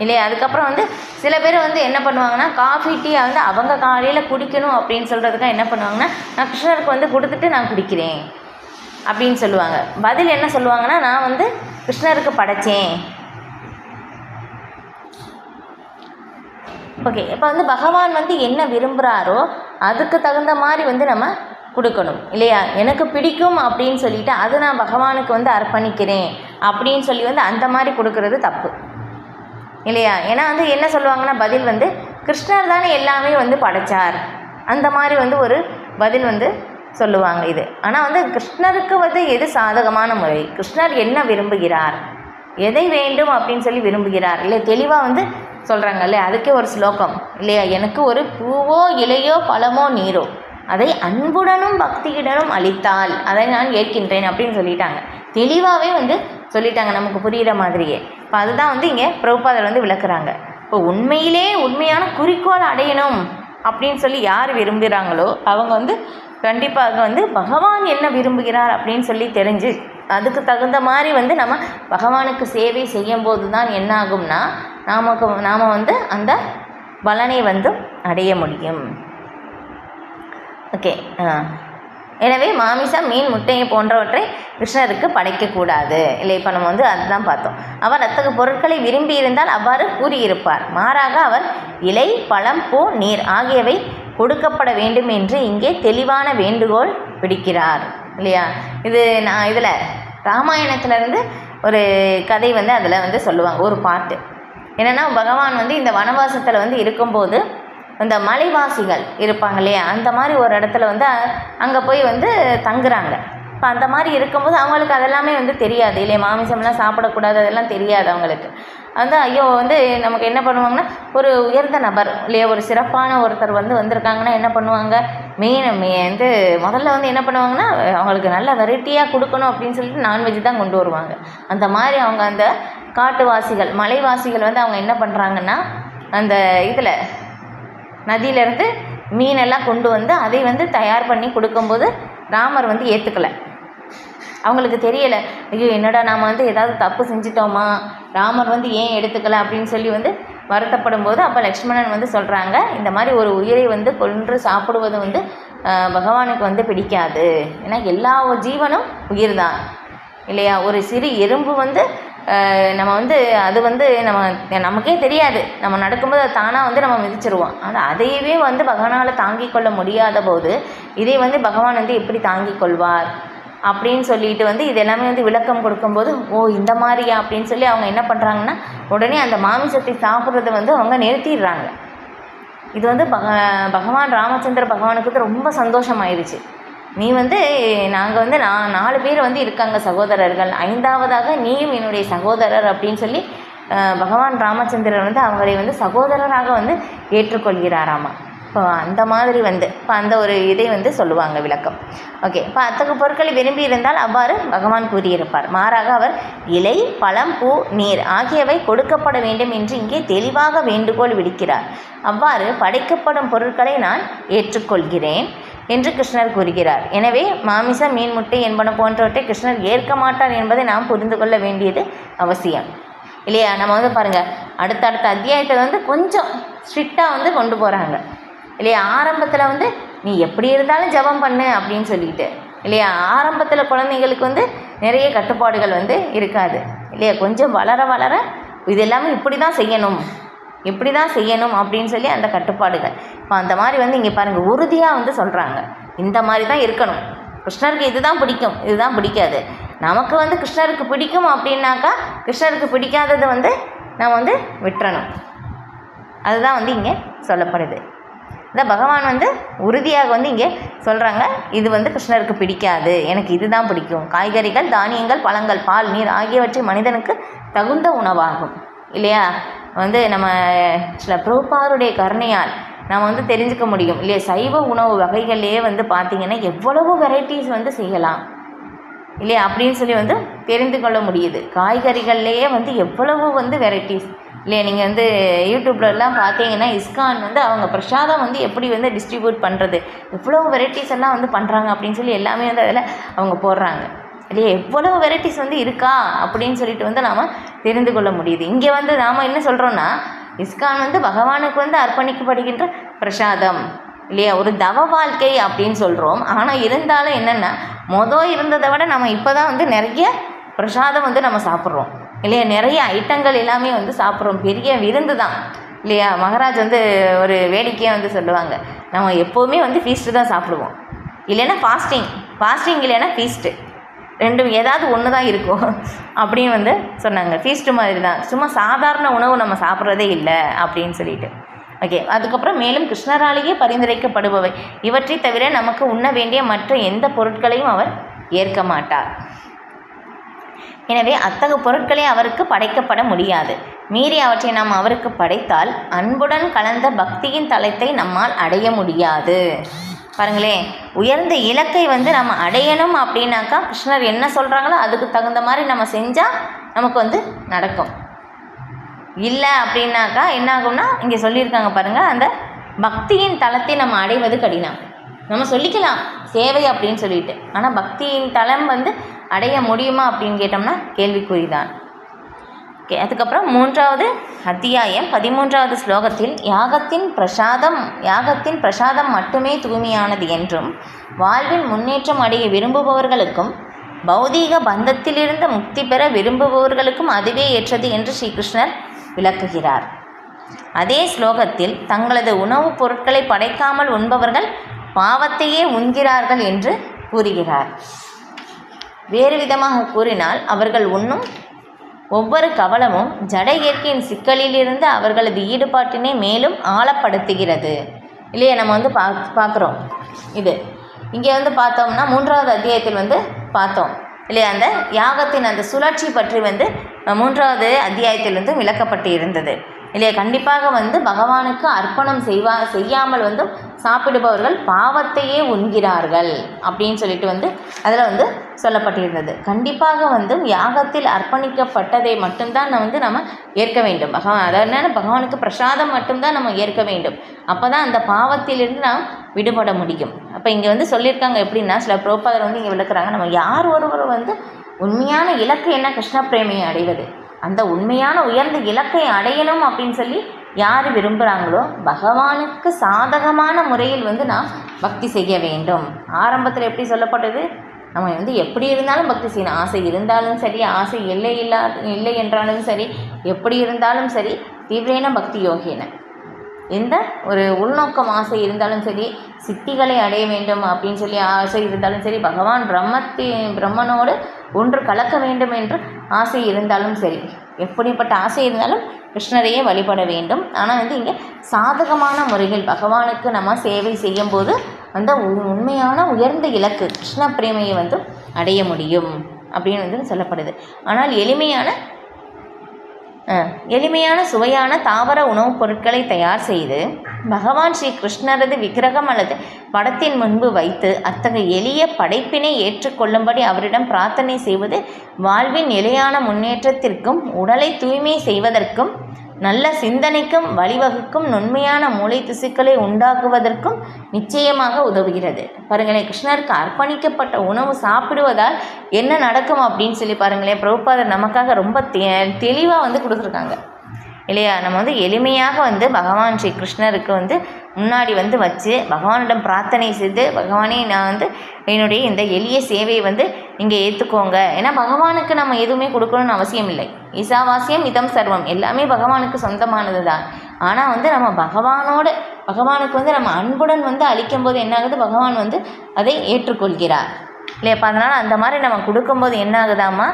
இல்லையா. அதுக்கப்புறம் வந்து சில பேர் வந்து என்ன பண்ணுவாங்கன்னா காஃபி டீ வந்து அவங்க காலையில் குடிக்கணும் அப்படின்னு சொல்கிறதுக்காக என்ன பண்ணுவாங்கன்னா நான் கிருஷ்ணருக்கு வந்து கொடுத்துட்டு நான் குடிக்கிறேன் அப்படின்னு சொல்லுவாங்க. பதில் என்ன சொல்லுவாங்கன்னா நான் வந்து கிருஷ்ணருக்கு படைத்தேன். ஓகே, இப்போ வந்து பகவான் வந்து என்ன விரும்புகிறாரோ அதுக்கு தகுந்த மாதிரி வந்து நம்ம கொடுக்கணும் இல்லையா. எனக்கு பிடிக்கும் அப்படின்னு சொல்லிவிட்டு அது நான் பகவானுக்கு வந்து அர்ப்பணிக்கிறேன் அப்படின்னு சொல்லி வந்து அந்த மாதிரி கொடுக்கறது தப்பு இல்லையா. ஏன்னா வந்து என்ன சொல்லுவாங்கன்னா பதில் வந்து கிருஷ்ணர் தானே எல்லாமே வந்து படைச்சார் அந்த மாதிரி வந்து ஒரு பதில் வந்து சொல்லுவாங்க இது. ஆனால் வந்து கிருஷ்ணருக்கு வந்து எது சாதகமான முறை, கிருஷ்ணர் என்ன விரும்புகிறார், எதை வேண்டும் அப்படின்னு சொல்லி விரும்புகிறார் இல்லை தெளிவாக வந்து சொல்கிறாங்க இல்லையா. அதுக்கே ஒரு ஸ்லோகம் இல்லையா, எனக்கு ஒரு பூவோ இலையோ பழமோ நீரோ அதை அன்புடனும் பக்தியுடனும் அளித்தால் அதை நான் ஏற்கின்றேன் அப்படின்னு சொல்லிட்டாங்க. தெளிவாகவே வந்து சொல்லிட்டாங்க, நமக்கு புரிகிற மாதிரியே. இப்போ அதுதான் வந்து இங்கே பிரபுபாதர் வந்து விளக்குறாங்க. இப்போ உண்மையிலே உண்மையான குறிக்கோள் அடையணும் அப்படின்னு சொல்லி யார் விரும்புகிறாங்களோ அவங்க வந்து கண்டிப்பாக வந்து பகவான் என்ன விரும்புகிறார் அப்படின்னு சொல்லி தெரிஞ்சு அதுக்கு தகுந்த மாதிரி வந்து நம்ம பகவானுக்கு சேவை செய்யும்போது தான் என்ன ஆகும்னா நாம் வந்து அந்த பலனை வந்து அடைய முடியும். ஓகே. எனவே மாமிசம், மீன், முட்டையை போன்றவற்றை கிருஷ்ணருக்கு படைக்கக்கூடாது இல்லை. இப்போ நம்ம வந்து அதுதான் பார்த்தோம். அவர் அத்தகைய பொருட்களை விரும்பி இருந்தால் அவ்வாறு கூறியிருப்பார். மாறாக அவர் இலை, பழம், பூ, நீர் ஆகியவை கொடுக்கப்பட வேண்டும் என்று இங்கே தெளிவான வேண்டுகோள் விடுக்கிறார் இல்லையா. இது நான் இதில் ராமாயணத்துலேருந்து ஒரு கதை வந்து அதில் வந்து சொல்லுவாங்க, ஒரு பாட்டு. என்னென்னா பகவான் வந்து இந்த வனவாசத்தில் வந்து இருக்கும்போது இந்த மலைவாசிகள் இருப்பாங்க இல்லையா, அந்த மாதிரி ஒரு இடத்துல வந்து அங்கே போய் வந்து தங்குறாங்க. இப்போ அந்த மாதிரி இருக்கும்போது அவங்களுக்கு அதெல்லாமே வந்து தெரியாது இல்லையா, மாமிசம்லாம் சாப்பிடக்கூடாது அதெல்லாம் தெரியாது அவங்களுக்கு. வந்து ஐயோ வந்து நமக்கு என்ன பண்ணுவாங்கன்னா, ஒரு உயர்ந்த நபர் இல்லையா, ஒரு சிறப்பான ஒருத்தர் வந்து வந்திருக்காங்கன்னா என்ன பண்ணுவாங்க, வந்து முதல்ல வந்து என்ன பண்ணுவாங்கன்னா அவங்களுக்கு நல்ல வெரைட்டியாக கொடுக்கணும் அப்படின்னு சொல்லிட்டு நான்வெஜ் தான் கொண்டு வருவாங்க. அந்த மாதிரி அவங்க அந்த காட்டுவாசிகள் மலைவாசிகள் வந்து அவங்க என்ன பண்ணுறாங்கன்னா அந்த இதில் நதியிலேருந்து மீனெல்லாம் கொண்டு வந்து அதை வந்து தயார் பண்ணி கொடுக்கும்போது ராமர் வந்து ஏற்றுக்கலை. அவங்களுக்கு தெரியலை, ஐயோ என்னடா நாம் வந்து ஏதாவது தப்பு செஞ்சிட்டோமா, ராமர் வந்து ஏன் எடுத்துக்கலை அப்படின்னு சொல்லி வந்து வருத்தப்படும் போது அப்போ லக்ஷ்மணன் வந்து சொல்கிறாங்க, இந்த மாதிரி ஒரு உயிரை வந்து கொன்று சாப்பிடுவது வந்து பகவானுக்கு வந்து பிடிக்காது. ஏன்னா எல்லா ஜீவனும் உயிர் தான் இல்லையா. ஒரு சிறு எறும்பு வந்து நம்ம வந்து அது வந்து நமக்கே தெரியாது, நம்ம நடக்கும்போது அது தானாக வந்து நம்ம மிதிச்சிருவோம். ஆனால் அதையவே வந்து பகவானால் தாங்கிக் கொள்ள முடியாத போது இதை வந்து பகவான் வந்து எப்படி தாங்கிக் கொள்வார் அப்படின்னு சொல்லிட்டு வந்து இது எல்லாமே வந்து விளக்கம் கொடுக்கும்போது ஓ இந்த மாதிரியா அப்படின்னு சொல்லி அவங்க என்ன பண்ணுறாங்கன்னா உடனே அந்த மாமிசத்தை சாப்பிட்றத வந்து அவங்க நிறுத்திடுறாங்க. இது வந்து பகவான் ராமச்சந்திர பகவானுக்கு வந்து ரொம்ப சந்தோஷமாயிடுச்சு. நீ வந்து நாங்கள் வந்து 4 பேர் வந்து இருக்காங்க சகோதரர்கள், 5வதாக நீயும் என்னுடைய சகோதரர் அப்படின்னு சொல்லி பகவான் ராமச்சந்திரர் வந்து அவங்களை வந்து சகோதரராக வந்து ஏற்றுக்கொள்கிறாராமா. இப்போ அந்த மாதிரி வந்து இப்போ அந்த ஒரு இதை வந்து சொல்லுவாங்க விளக்கம். ஓகே. இப்போ அத்தகைய பொருட்களை விரும்பி இருந்தால் அவ்வாறு பகவான் கூறியிருப்பார். மாறாக அவர் இலை, பழம், பூ, நீர் ஆகியவை கொடுக்கப்பட வேண்டும் என்று இங்கே தெளிவாக வேண்டுகோள் விடுக்கிறார். அவ்வாறு படைக்கப்படும் பொருட்களை நான் ஏற்றுக்கொள்கிறேன் என்று கிருஷ்ணர் கூறுகிறார். எனவே மாமிசம், மீன், முட்டை என்பன போன்றவற்றை கிருஷ்ணர் ஏற்க மாட்டார் என்பதை நாம் புரிந்து கொள்ள வேண்டியது அவசியம் இல்லையா. நம்ம வந்து பாருங்கள், அடுத்தடுத்த அத்தியாயத்தை வந்து கொஞ்சம் ஸ்ட்ரிக்டாக வந்து கொண்டு போகிறாங்க இல்லையா. ஆரம்பத்தில் வந்து நீ எப்படி இருந்தாலும் ஜெபம் பண்ணு அப்படின்னு சொல்லிட்டு இல்லையா. ஆரம்பத்தில் குழந்தைங்களுக்கு வந்து நிறைய கட்டுப்பாடுகள் வந்து இருக்காது இல்லையா. கொஞ்சம் வளர வளர இது எல்லாமே இப்படி தான் செய்யணும் அப்படின்னு சொல்லி அந்த கட்டுப்பாடுகள். இப்போ அந்த மாதிரி வந்து இங்கே பாருங்கள் உறுதியாக வந்து சொல்கிறாங்க, இந்த மாதிரி தான் இருக்கணும். கிருஷ்ணருக்கு இதுதான் பிடிக்கும், இதுதான் பிடிக்காது. நமக்கு வந்து கிருஷ்ணருக்கு பிடிக்கும் அப்படின்னாக்கா கிருஷ்ணருக்கு பிடிக்காதது வந்து நாம் வந்து விட்டுறணும். அதுதான் வந்து இங்கே சொல்லப்படுது. இந்த பகவான் வந்து உறுதியாக வந்து இங்கே சொல்கிறாங்க, இது வந்து கிருஷ்ணருக்கு பிடிக்காது, எனக்கு இதுதான் பிடிக்கும். காய்கறிகள், தானியங்கள், பழங்கள், பால், நீர் ஆகியவற்றை மனிதனுக்கு தகுந்த உணவாகும் இல்லையா. வந்து நம்ம சில பிரபுபாதருடைய கருணையால் நம்ம வந்து தெரிஞ்சுக்க முடியும் இல்லையா. சைவ உணவு வகைகள்லேயே வந்து பார்த்திங்கன்னா எவ்வளவு வெரைட்டிஸ் வந்து செய்யலாம் இல்லையா அப்படின்னு சொல்லி வந்து தெரிந்து கொள்ள முடியுது. காய்கறிகள்லேயே வந்து எவ்வளவு வந்து வெரைட்டிஸ் இல்லையா. நீங்கள் வந்து யூடியூப்லலாம் பார்த்தீங்கன்னா இஸ்கான் வந்து அவங்க பிரசாதம் வந்து எப்படி வந்து டிஸ்ட்ரிபியூட் பண்ணுறது, எவ்வளோ வெரைட்டிஸ் எல்லாம் வந்து பண்ணுறாங்க அப்படின்னு சொல்லி எல்லாமே வந்து அதில் அவங்க போடுறாங்க இல்லையா. எவ்வளவு வெரைட்டிஸ் வந்து இருக்கா அப்படின்னு சொல்லிட்டு வந்து நாம் தெரிந்து கொள்ள முடியுது. இங்கே வந்து நாம் என்ன சொல்கிறோன்னா இஸ்கான் வந்து பகவானுக்கு வந்து அர்ப்பணிக்கப்படுகின்ற பிரசாதம் இல்லையா, ஒரு தவ வாழ்க்கை அப்படின்னு சொல்கிறோம். ஆனால் இருந்தாலும் என்னென்னா இருந்ததை விட நம்ம இப்போ தான் வந்து நிறைய பிரசாதம் வந்து நம்ம சாப்பிட்றோம் இல்லையா. நிறைய ஐட்டங்கள் எல்லாமே வந்து சாப்பிட்றோம், பெரிய விருந்து தான் இல்லையா. மகாராஜ் வந்து ஒரு வேடிக்கையாக வந்து சொல்லுவாங்க, நம்ம எப்போவுமே வந்து ஃபீஸ்ட்டு தான் சாப்பிடுவோம், இல்லைன்னா ஃபாஸ்டிங் இல்லைன்னா ஃபீஸ்ட்டு, ரெண்டும் ஏதாவது ஒன்று தான் இருக்கும் அப்படின்னு வந்து சொன்னாங்க. ஃபீஸ்ட்டு மாதிரி தான், சும்மா சாதாரண உணவு நம்ம சாப்பிட்றதே இல்லை அப்படின்னு சொல்லிட்டு. ஓகே. அதுக்கப்புறம் மேலும் கிருஷ்ணராலேயே பரிந்துரைக்கப்படுபவை இவற்றை தவிர நமக்கு உண்ண வேண்டிய மற்ற எந்த பொருட்களையும் அவர் ஏற்க மாட்டார். எனவே அத்தகைய பொருட்களே அவருக்கு படைக்கப்பட முடியாது. மீறி அவற்றை நாம் அவருக்கு படைத்தால் அன்புடன் கலந்த பக்தியின் தலத்தை நம்மால் அடைய முடியாது. பாருங்களேன், உயர்ந்த இலக்கை வந்து நம்ம அடையணும் அப்படின்னாக்கா கிருஷ்ணர் என்ன சொல்கிறாங்களோ அதுக்கு தகுந்த மாதிரி நம்ம செஞ்சால் நமக்கு வந்து நடக்கும். இல்லை அப்படின்னாக்கா என்ன ஆகும்னா, இங்கே சொல்லியிருக்காங்க பாருங்கள், அந்த பக்தியின் தளத்தை நம்ம அடைவது கடினம். நம்ம சொல்லிக்கலாம் சேவை அப்படின்னு சொல்லிட்டு, ஆனால் பக்தியின் தளம் வந்து அடைய முடியுமா அப்படின்னு கேட்டோம்னா கேள்விக்குறிதான். ஓகே, அதுக்கப்புறம் 3வது அத்தியாயம் 13வது ஸ்லோகத்தில் யாகத்தின் பிரசாதம் மட்டுமே தூய்மையானது என்றும் வாழ்வில் முன்னேற்றம் அடைய விரும்புபவர்களுக்கும் பௌதீக பந்தத்திலிருந்து முக்தி பெற விரும்புபவர்களுக்கும் அதுவே ஏற்றது என்று ஸ்ரீகிருஷ்ணர் விளக்குகிறார். அதே ஸ்லோகத்தில் தங்களது உணவுப் பொருட்களை படைக்காமல் உண்பவர்கள் பாவத்தையே உண்கிறார்கள் என்று கூறுகிறார். வேறு விதமாக கூறினால், அவர்கள் உண்ணும் ஒவ்வொரு கவலமும் ஜட இயற்கையின் சிக்கலிலிருந்து அவர்களது ஈடுபாட்டினை மேலும் ஆழப்படுத்துகிறது. இல்லையா, நம்ம வந்து பார்க்குறோம். இது இங்கே வந்து பார்த்தோம்னா 3வது அத்தியாயத்தில் வந்து பார்த்தோம் இல்லையா, அந்த யாகத்தின் அந்த சுழற்சி பற்றி வந்து 3வது அத்தியாயத்தில் வந்து விளக்கப்பட்டு இருந்தது இல்லையா. கண்டிப்பாக வந்து பகவானுக்கு அர்ப்பணம் செய்யாமல் வந்து சாப்பிடுபவர்கள் பாவத்தையே உண்கிறார்கள் அப்படின்னு சொல்லிட்டு வந்து அதில் வந்து சொல்லப்பட்டிருந்தது. கண்டிப்பாக வந்து யாகத்தில் அர்ப்பணிக்கப்பட்டதை மட்டும்தான் நம்ம ஏற்க வேண்டும். அதாவது பகவானுக்கு பிரசாதம் மட்டும்தான் நம்ம ஏற்க வேண்டும். அப்போ தான் அந்த பாவத்திலிருந்து நாம் விடுபட முடியும். அப்போ இங்கே வந்து சொல்லியிருக்காங்க எப்படின்னா, சில பிரபுபாதர் வந்து இங்கே விளக்குறாங்க, நம்ம யார் ஒருவர் வந்து உண்மையான இலக்கு என்ன, கிருஷ்ண பிரேமையை அடைவது, அந்த உண்மையான உயர்ந்த இலக்கை அடையணும் அப்படின்னு சொல்லி யார் விரும்புகிறாங்களோ பகவானுக்கு சாதகமான முறையில் வந்து நாம் பக்தி செய்ய வேண்டும். ஆரம்பத்தில் எப்படி சொல்லப்பட்டது, நம்ம வந்து எப்படி இருந்தாலும் பக்தி செய்யணும். ஆசை இருந்தாலும் சரி, ஆசை இல்லை என்றாலும் சரி, எப்படி இருந்தாலும் சரி, தீவிரேன பக்தி யோகேன, எந்த ஒரு உள்நோக்கம் ஆசை இருந்தாலும் சரி, சித்திகளை அடைய வேண்டும் அப்படின்னு சொல்லி ஆசை இருந்தாலும் சரி, பகவான் பிரம்மனோடு ஒன்று கலக்க வேண்டும் என்று ஆசை இருந்தாலும் சரி, எப்படிப்பட்ட ஆசை இருந்தாலும் கிருஷ்ணரையே வழிபட வேண்டும். ஆனால் வந்து இங்கே சாதகமான முறைகள் பகவானுக்கு நம்ம சேவை செய்யும்போது அந்த உண்மையான உயர்ந்த இலக்கு கிருஷ்ண பிரேமையை வந்து அடைய முடியும் அப்படின்னு வந்து சொல்லப்படுது. ஆனால் எளிமையான சுவையான தாவர உணவுப் பொருட்களை தயார் செய்து பகவான் ஸ்ரீ கிருஷ்ணரது விக்கிரகம் அல்லது படத்தின் முன்பு வைத்து அத்தகைய எளிய படைப்பினை ஏற்றுக்கொள்ளும்படி அவரிடம் பிரார்த்தனை செய்வது வாழ்வின் நிலையான முன்னேற்றத்திற்கும் உடலை தூய்மை செய்வதற்கும் நல்ல சிந்தனைக்கும் வழிவகுக்கும் நுண்மையான மூளை திசுக்களை உண்டாக்குவதற்கும் நிச்சயமாக உதவுகிறது. பாருங்களேன், கிருஷ்ணருக்கு அர்ப்பணிக்கப்பட்ட உணவு சாப்பிடுவதால் என்ன நடக்கும் அப்படின்னு சொல்லி பாருங்களேன், பிரபுபாதர் நமக்காக ரொம்ப தெளிவாக வந்து கொடுத்துருக்காங்க இல்லையா. நம்ம வந்து எளிமையாக வந்து பகவான் ஸ்ரீ கிருஷ்ணருக்கு வந்து முன்னாடி வந்து வச்சு பகவானிடம் பிரார்த்தனை செய்து, பகவானே நான் வந்து என்னுடைய இந்த எளிய சேவையை வந்து நீங்கள் ஏற்றுக்கோங்க. ஏன்னா பகவானுக்கு நம்ம எதுவுமே கொடுக்கணும்னு அவசியம் இல்லை. ஈசாவாசியம் இதம் சர்வம், எல்லாமே பகவானுக்கு சொந்தமானது தான். ஆனால் வந்து நம்ம பகவானுக்கு வந்து நம்ம அன்புடன் வந்து அளிக்கும்போது என்னாகுது, பகவான் வந்து அதை ஏற்றுக்கொள்கிறார் இல்லையாப்பா. அதனால் அந்த மாதிரி நம்ம கொடுக்கும்போது என்ன ஆகுதாம்மா,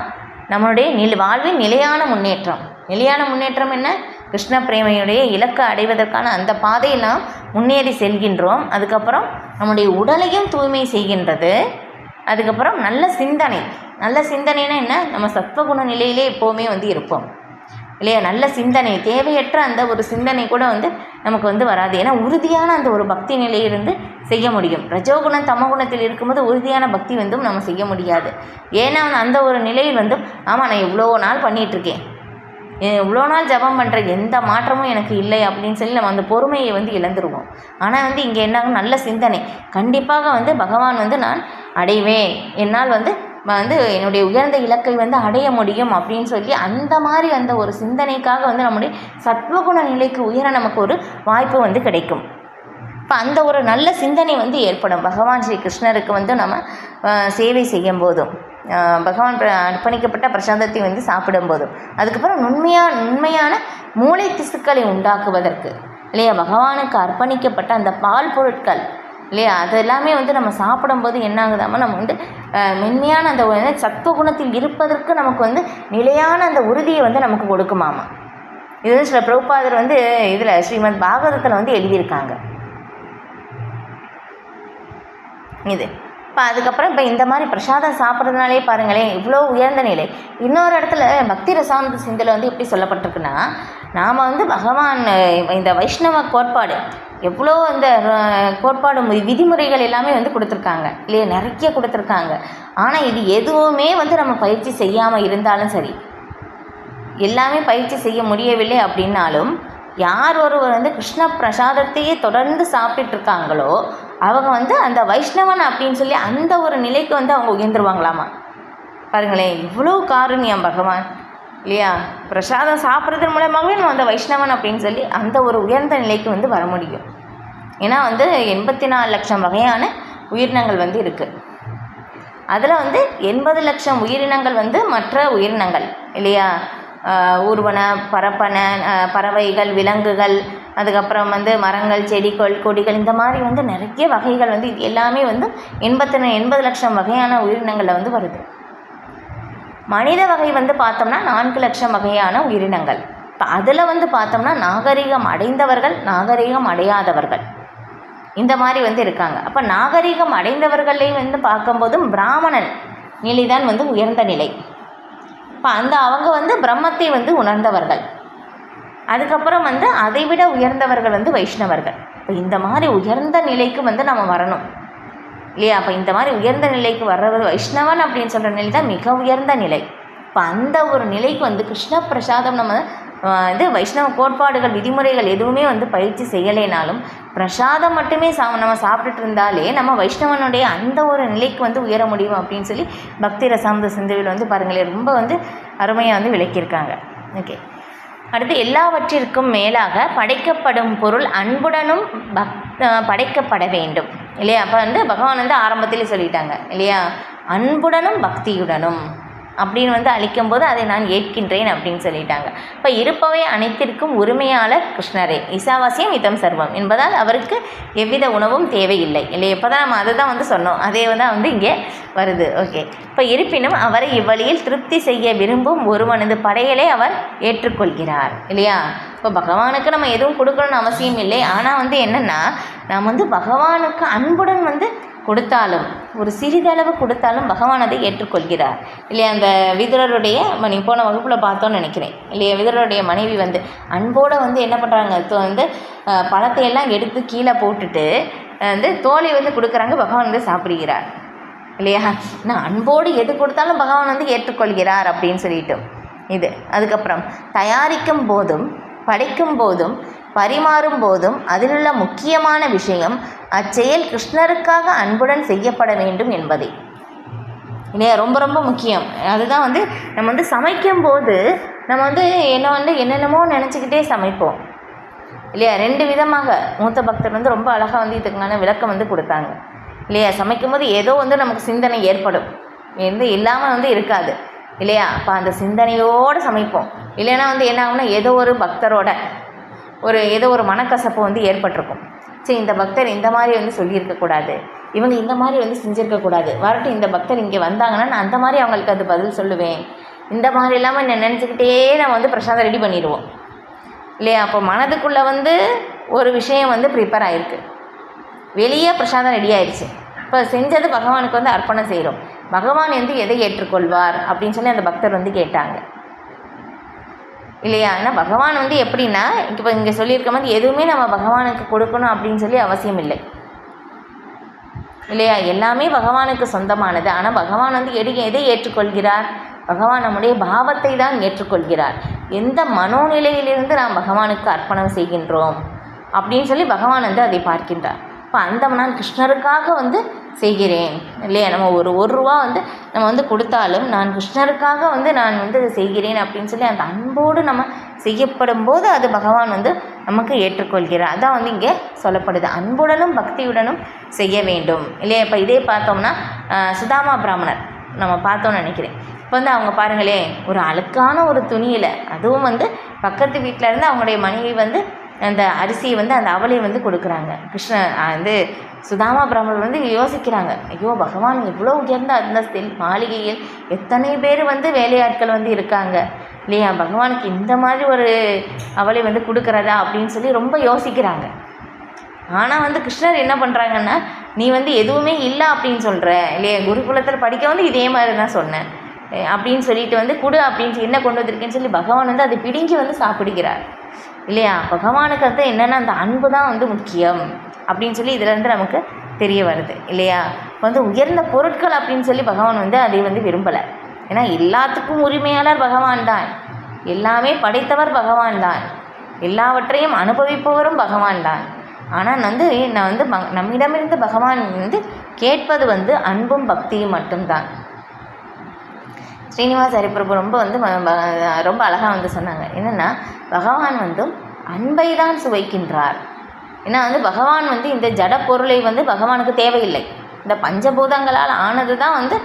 நம்மளுடைய வாழ்வின் நிலையான முன்னேற்றம் என்ன, கிருஷ்ண பிரேமையுடைய இலக்கை அடைவதற்கான அந்த பாதையில் நாம் முன்னேறி செல்கின்றோம். அதுக்கப்புறம் நம்முடைய உடலையும் தூய்மை செய்கின்றது. அதுக்கப்புறம் நல்ல சிந்தனைனா என்ன, நம்ம சத்வகுண நிலையிலே எப்போவுமே வந்து இருப்போம் இல்லையா. நல்ல சிந்தனை, தேவையற்ற அந்த ஒரு சிந்தனை கூட வந்து நமக்கு வந்து வராது. ஏன்னா உறுதியான அந்த ஒரு பக்தி நிலையிலிருந்து செய்ய முடியும். ரஜோகுணம் தமகுணத்தில் இருக்கும்போது உறுதியான பக்தி வந்து நம்ம செய்ய முடியாது. ஏன்னா அந்த ஒரு நிலையில் வந்து ஆமாம் நான் இவ்வளோ நாள் பண்ணிகிட்ருக்கேன், இவ்வளோ நாள் ஜபம் பண்ணுற எந்த மாற்றமும் எனக்கு இல்லை அப்படின்னு சொல்லி நம்ம அந்த பொறுமையை வந்து இழந்துருவோம். ஆனால் வந்து இங்கே என்னாகும், நல்ல சிந்தனை, கண்டிப்பாக வந்து பகவான் வந்து நான் அடைவேன், என்னால் வந்து என்னுடைய உயர்ந்த இலக்கை வந்து அடைய முடியும் அப்படின்னு சொல்லி அந்த மாதிரி அந்த ஒரு சிந்தனைக்காக வந்து நம்முடைய சத்வகுண நிலைக்கு உயர நமக்கு ஒரு வாய்ப்பு வந்து கிடைக்கும். இப்போ அந்த ஒரு நல்ல சிந்தனை வந்து ஏற்படும் பகவான் ஸ்ரீ கிருஷ்ணருக்கு வந்து நம்ம சேவை செய்யும் போதும், பகவான் அர்ப்பணிக்கப்பட்ட பிரசாதத்தை வந்து சாப்பிடும்போதும், அதுக்கப்புறம் உண்மையான மூளை திசுக்களை உண்டாக்குவதற்கு இல்லையா, பகவானுக்கு அர்ப்பணிக்கப்பட்ட அந்த பால் பொருட்கள் இல்லையா, அது எல்லாமே வந்து நம்ம சாப்பிடும்போது என்ன ஆகுதாமோ, நம்ம வந்து மென்மையான அந்த சத்துவகுணத்தில் இருப்பதற்கு நமக்கு வந்து நிலையான அந்த உறுதியை வந்து நமக்கு கொடுக்குமாமா. இது வந்து சில பிரபுபாதர் வந்து இதில் ஸ்ரீமத் பாகவதத்தில் வந்து எழுதியிருக்காங்க. இது இப்போ அதுக்கப்புறம் இப்போ இந்த மாதிரி பிரசாதம் சாப்பிட்றதுனாலே பாருங்களேன் இவ்வளோ உயர்ந்த நிலை. இன்னொரு இடத்துல பக்தி ரசானந்த சிந்தில் வந்து எப்படி சொல்லப்பட்டிருக்குன்னா, நாம் வந்து பகவான் இந்த வைஷ்ணவ கோட்பாடு எவ்வளோ அந்த கோட்பாடு விதிமுறைகள் எல்லாமே வந்து கொடுத்துருக்காங்க இல்லையா, நிறைய கொடுத்துருக்காங்க. ஆனால் இது எதுவுமே வந்து நம்ம பயிற்சி செய்யாமல் இருந்தாலும் சரி, எல்லாமே பயிற்சி செய்ய முடியவில்லை அப்படின்னாலும், யார் ஒருவர் வந்து கிருஷ்ண பிரசாதத்தையே தொடர்ந்து சாப்பிட்டுருக்காங்களோ அவங்க வந்து அந்த வைஷ்ணவன் அப்படின்னு சொல்லி அந்த ஒரு நிலைக்கு வந்து அவங்க உயர்ந்துருவாங்களாமா. பாருங்களேன் இவ்வளோ காருண்யம் பகவான் இல்லையா. பிரசாதம் சாப்பிட்றது மூலமாகவே நம்ம அந்த வைஷ்ணவன் அப்படின்னு சொல்லி அந்த ஒரு உயர்ந்த நிலைக்கு வந்து வர முடியும். ஏன்னா வந்து 84 லட்சம் வகையான உயிரினங்கள் வந்து இருக்குது. அதில் வந்து 80 லட்சம் உயிரினங்கள் வந்து மற்ற உயிரினங்கள் இல்லையா, ஊர்வன பரப்பன பறவைகள் விலங்குகள், அதுக்கப்புறம் வந்து மரங்கள் செடிகள் கொடிகள், இந்த மாதிரி வந்து நிறைய வகைகள் வந்து இது எல்லாமே வந்து 80 லட்சம் வகையான உயிரினங்களில் வந்து வருது. மனித வகை வந்து பார்த்தோம்னா 4 லட்சம் வகையான உயிரினங்கள். இப்போ அதில் வந்து பார்த்தோம்னா நாகரிகம் அடைந்தவர்கள் நாகரிகம் அடையாதவர்கள் இந்த மாதிரி வந்து இருக்காங்க. அப்போ நாகரிகம் அடைந்தவர்களையும் வந்து பார்க்கும்போதும் பிராமணன் நிலைதான் வந்து உயர்ந்த நிலை. இப்போ அவங்க வந்து பிரம்மத்தை வந்து உணர்ந்தவர்கள். அதுக்கப்புறம் வந்து அதைவிட உயர்ந்தவர்கள் வந்து வைஷ்ணவர்கள். இப்போ இந்த மாதிரி உயர்ந்த நிலைக்கு வந்து நம்ம வரணும் இல்லையா. அப்போ இந்த மாதிரி உயர்ந்த நிலைக்கு வர்றது வைஷ்ணவன் அப்படின்னு சொல்கிற நிலை தான் மிக உயர்ந்த நிலை. இப்போ அந்த ஒரு நிலைக்கு வந்து கிருஷ்ண பிரசாதம் நம்ம இது வைஷ்ணவ கோட்பாடுகள் விதிமுறைகள் எதுவுமே வந்து பயிற்சி செய்யலைனாலும் பிரசாதம் மட்டுமே நம்ம சாப்பிட்டுட்டு இருந்தாலே நம்ம வைஷ்ணவனுடைய அந்த ஒரு நிலைக்கு வந்து உயர முடியும் அப்படின்னு சொல்லி பக்தி ரசானந்த சிந்துவில் வந்து பாருங்களேன் ரொம்ப வந்து அருமையாக வந்து விளக்கியிருக்காங்க. ஓகே, அடுத்து எல்லாவற்றிற்கும் மேலாக படைக்கப்படும் பொருள் அன்புடனும் படைக்கப்பட வேண்டும் இல்லையா. அப்போ வந்து பகவான் வந்து ஆரம்பத்திலே சொல்லிட்டாங்க இல்லையா, அன்புடனும் பக்தியுடனும் அப்படின்னு வந்து அளிக்கும்போது அதை நான் ஏற்கின்றேன் அப்படின்னு சொல்லிட்டாங்க. இப்போ இருப்பவை அனைத்திற்கும் உரிமையாளர் கிருஷ்ணரே, ஈசாவாசியம் இதம் சர்வம் என்பதால் அவருக்கு எவ்வித உணவும் தேவையில்லை இல்லையா. இப்போ தான் நம்ம அதை தான் வந்து சொன்னோம், அதே வந்து இங்கே வருது. ஓகே, இப்போ இருப்பினும் அவரை இவ்வழியில் திருப்தி செய்ய விரும்பும் ஒருவனது படையலை அவர் ஏற்றுக்கொள்கிறார் இல்லையா. இப்போ பகவானுக்கு நம்ம எதுவும் கொடுக்கணும்னு அவசியம் இல்லை. ஆனால் வந்து என்னென்னா நாம் வந்து பகவானுக்கு அன்புடன் வந்து கொடுத்தாலும் ஒரு சிறிதளவு கொடுத்தாலும் பகவான் அதை ஏற்றுக்கொள்கிறார் இல்லையா. அந்த விதுரருடைய நீங்கள் போன வகுப்பில் பார்த்தோன்னு நினைக்கிறேன் இல்லையா, விதுரருடைய மனைவி வந்து அன்போடு வந்து என்ன பண்ணுறாங்க, வந்து பழத்தை எல்லாம் எடுத்து கீழே போட்டுட்டு வந்து தோலை வந்து கொடுக்குறாங்க, பகவான் வந்து சாப்பிடுகிறார் இல்லையா. நான் அன்போடு எது கொடுத்தாலும் பகவான் வந்து ஏற்றுக்கொள்கிறார் அப்படின்னு சொல்லிட்டு இது. அதுக்கப்புறம் தயாரிக்கும் போதும் படைக்கும் போதும் பரிமாறும் போதும் அதிலுள்ள முக்கியமான விஷயம் அச்செயல் கிருஷ்ணருக்காக அன்புடன் செய்யப்பட வேண்டும் என்பதை இல்லையா, ரொம்ப ரொம்ப முக்கியம். அதுதான் வந்து நம்ம வந்து சமைக்கும்போது நம்ம வந்து என்னென்னமோ நினச்சிக்கிட்டே சமைப்போம் இல்லையா. 2 விதமாக மூத்த பக்தர் வந்து ரொம்ப அழகாக வந்து இதுக்கான விளக்கம் வந்து கொடுத்தாங்க இல்லையா. சமைக்கும்போது ஏதோ வந்து நமக்கு சிந்தனை ஏற்படும், இல்லாமல் வந்து இருக்காது இல்லையா. அப்போ அந்த சிந்தனையோடு சமைப்போம். இல்லைன்னா வந்து என்ன ஆகும்னா ஏதோ ஒரு பக்தரோட ஏதோ ஒரு மனக்கசப்பு வந்து ஏற்பட்டிருக்கும். சரி, இந்த பக்தர் இந்த மாதிரி வந்து சொல்லியிருக்கக்கூடாது, இவங்க இந்த மாதிரி வந்து செஞ்சுருக்கக்கூடாது, வரட்டும் இந்த பக்தர் இங்கே வந்தாங்கன்னா நான் அந்த மாதிரி அவங்களுக்கு அது பதில் சொல்லுவேன், இந்த மாதிரி இல்லாமல் நினச்சிக்கிட்டே நம்ம வந்து பிரசாதம் ரெடி பண்ணிடுவோம் இல்லையா. அப்போ மனதுக்குள்ளே வந்து ஒரு விஷயம் வந்து ப்ரிப்பேர் ஆகிருக்கு, வெளியே பிரசாதம் ரெடி ஆயிடுச்சு. இப்போ செஞ்சது பகவானுக்கு வந்து அர்ப்பணம் செய்கிறோம், பகவான் வந்து எதை ஏற்றுக்கொள்வார் அப்படின்னு சொல்லி அந்த பக்தர் வந்து கேட்டாங்க இல்லையா. ஆனால் பகவான் வந்து எப்படின்னா இப்போ இங்கே சொல்லியிருக்க மாதிரி எதுவுமே நம்ம பகவானுக்கு கொடுக்கணும் அப்படின்னு சொல்லி அவசியம் இல்லை இல்லையா. எல்லாமே பகவானுக்கு சொந்தமானது. ஆனால் பகவான் வந்து எதை ஏற்றுக்கொள்கிறார், பகவான் நம்முடைய பாவத்தை தான் ஏற்றுக்கொள்கிறார். எந்த மனோநிலையிலிருந்து நாம் பகவானுக்கு அர்ப்பணம் செய்கின்றோம் அப்படின்னு சொல்லி பகவான் வந்து அதை பார்க்கின்றார். இப்போ அந்த நான் கிருஷ்ணருக்காக வந்து செய்கிறேன் இல்லையா. நம்ம ஒரு ரூபா வந்து நம்ம வந்து கொடுத்தாலும் நான் கிருஷ்ணருக்காக வந்து நான் வந்து செய்கிறேன் அப்படின்னு சொல்லி அந்த அன்போடு நம்ம செய்யப்படும் போது அது பகவான் வந்து நமக்கு ஏற்றுக்கொள்கிறார். அதான் வந்து இங்கே சொல்லப்படுது, அன்புடனும் பக்தியுடனும் செய்ய வேண்டும் இல்லையா. இப்போ இதே பார்த்தோம்னா சுதாமா பிராமணர் நம்ம பார்த்தோன்னு நினைக்கிறேன். இப்போ வந்து அவங்க பாருங்களேன், ஒரு அழுக்கான ஒரு துணியில், அதுவும் வந்து பக்கத்து வீட்டில் இருந்து அவங்களுடைய மனைவி வந்து அந்த அரிசியை வந்து அந்த அவலையை வந்து கொடுக்குறாங்க. கிருஷ்ணன் வந்து சுதாமா பிராமணர் வந்து யோசிக்கிறாங்க, ஐயோ பகவான் இவ்வளோ உயர்ந்த அந்தஸ்தில் மாளிகையில் எத்தனை பேர் வந்து வேலையாட்கள் வந்து இருக்காங்க இல்லையா, பகவானுக்கு இந்த மாதிரி ஒரு அவலை வந்து கொடுக்குறதா அப்படின்னு சொல்லி ரொம்ப யோசிக்கிறாங்க. ஆனால் வந்து கிருஷ்ணர் என்ன பண்ணுறாங்கன்னா நீ வந்து எதுவுமே இல்லை அப்படின்னு சொல்கிற இல்லையா, குருகுலத்தில் படிக்க வந்து இதே மாதிரி தான் சொன்னேன் அப்படின்னு சொல்லிட்டு வந்து கொடு அப்படின்னு என்ன கொண்டு வந்திருக்கேன்னு சொல்லி பகவான் வந்து அதை பிடுங்கி வந்து சாப்பிடுகிறார் இல்லையா. பகவானுக்கு வந்து என்னென்னா அந்த அன்பு தான் வந்து முக்கியம் அப்படின்னு சொல்லி இதிலேருந்து நமக்கு தெரிய வருது இல்லையா. வந்து உயர்ந்த பொருட்கள் அப்படின்னு சொல்லி பகவான் வந்து அதை வந்து விரும்பலை. ஏன்னா எல்லாத்துக்கும் உரிமையாளர் பகவான் தான், எல்லாமே படைத்தவர் பகவான் தான், எல்லாவற்றையும் அனுபவிப்பவரும் பகவான் தான். ஆனால் வந்து நான் வந்து நம்மிடமிருந்து பகவான் வந்து கேட்பது வந்து அன்பும் பக்தியும் மட்டும்தான். ஸ்ரீனிவாசாரி பிரபு ரொம்ப அழகாக வந்து சொன்னாங்க என்னென்னா, பகவான் வந்து அன்பை தான் சுவைக்கின்றார். ஏன்னா வந்து பகவான் வந்து இந்த ஜட பொருளை வந்து பகவானுக்கு தேவையில்லை. இந்த பஞ்சபூதங்களால் ஆனது தான் வந்து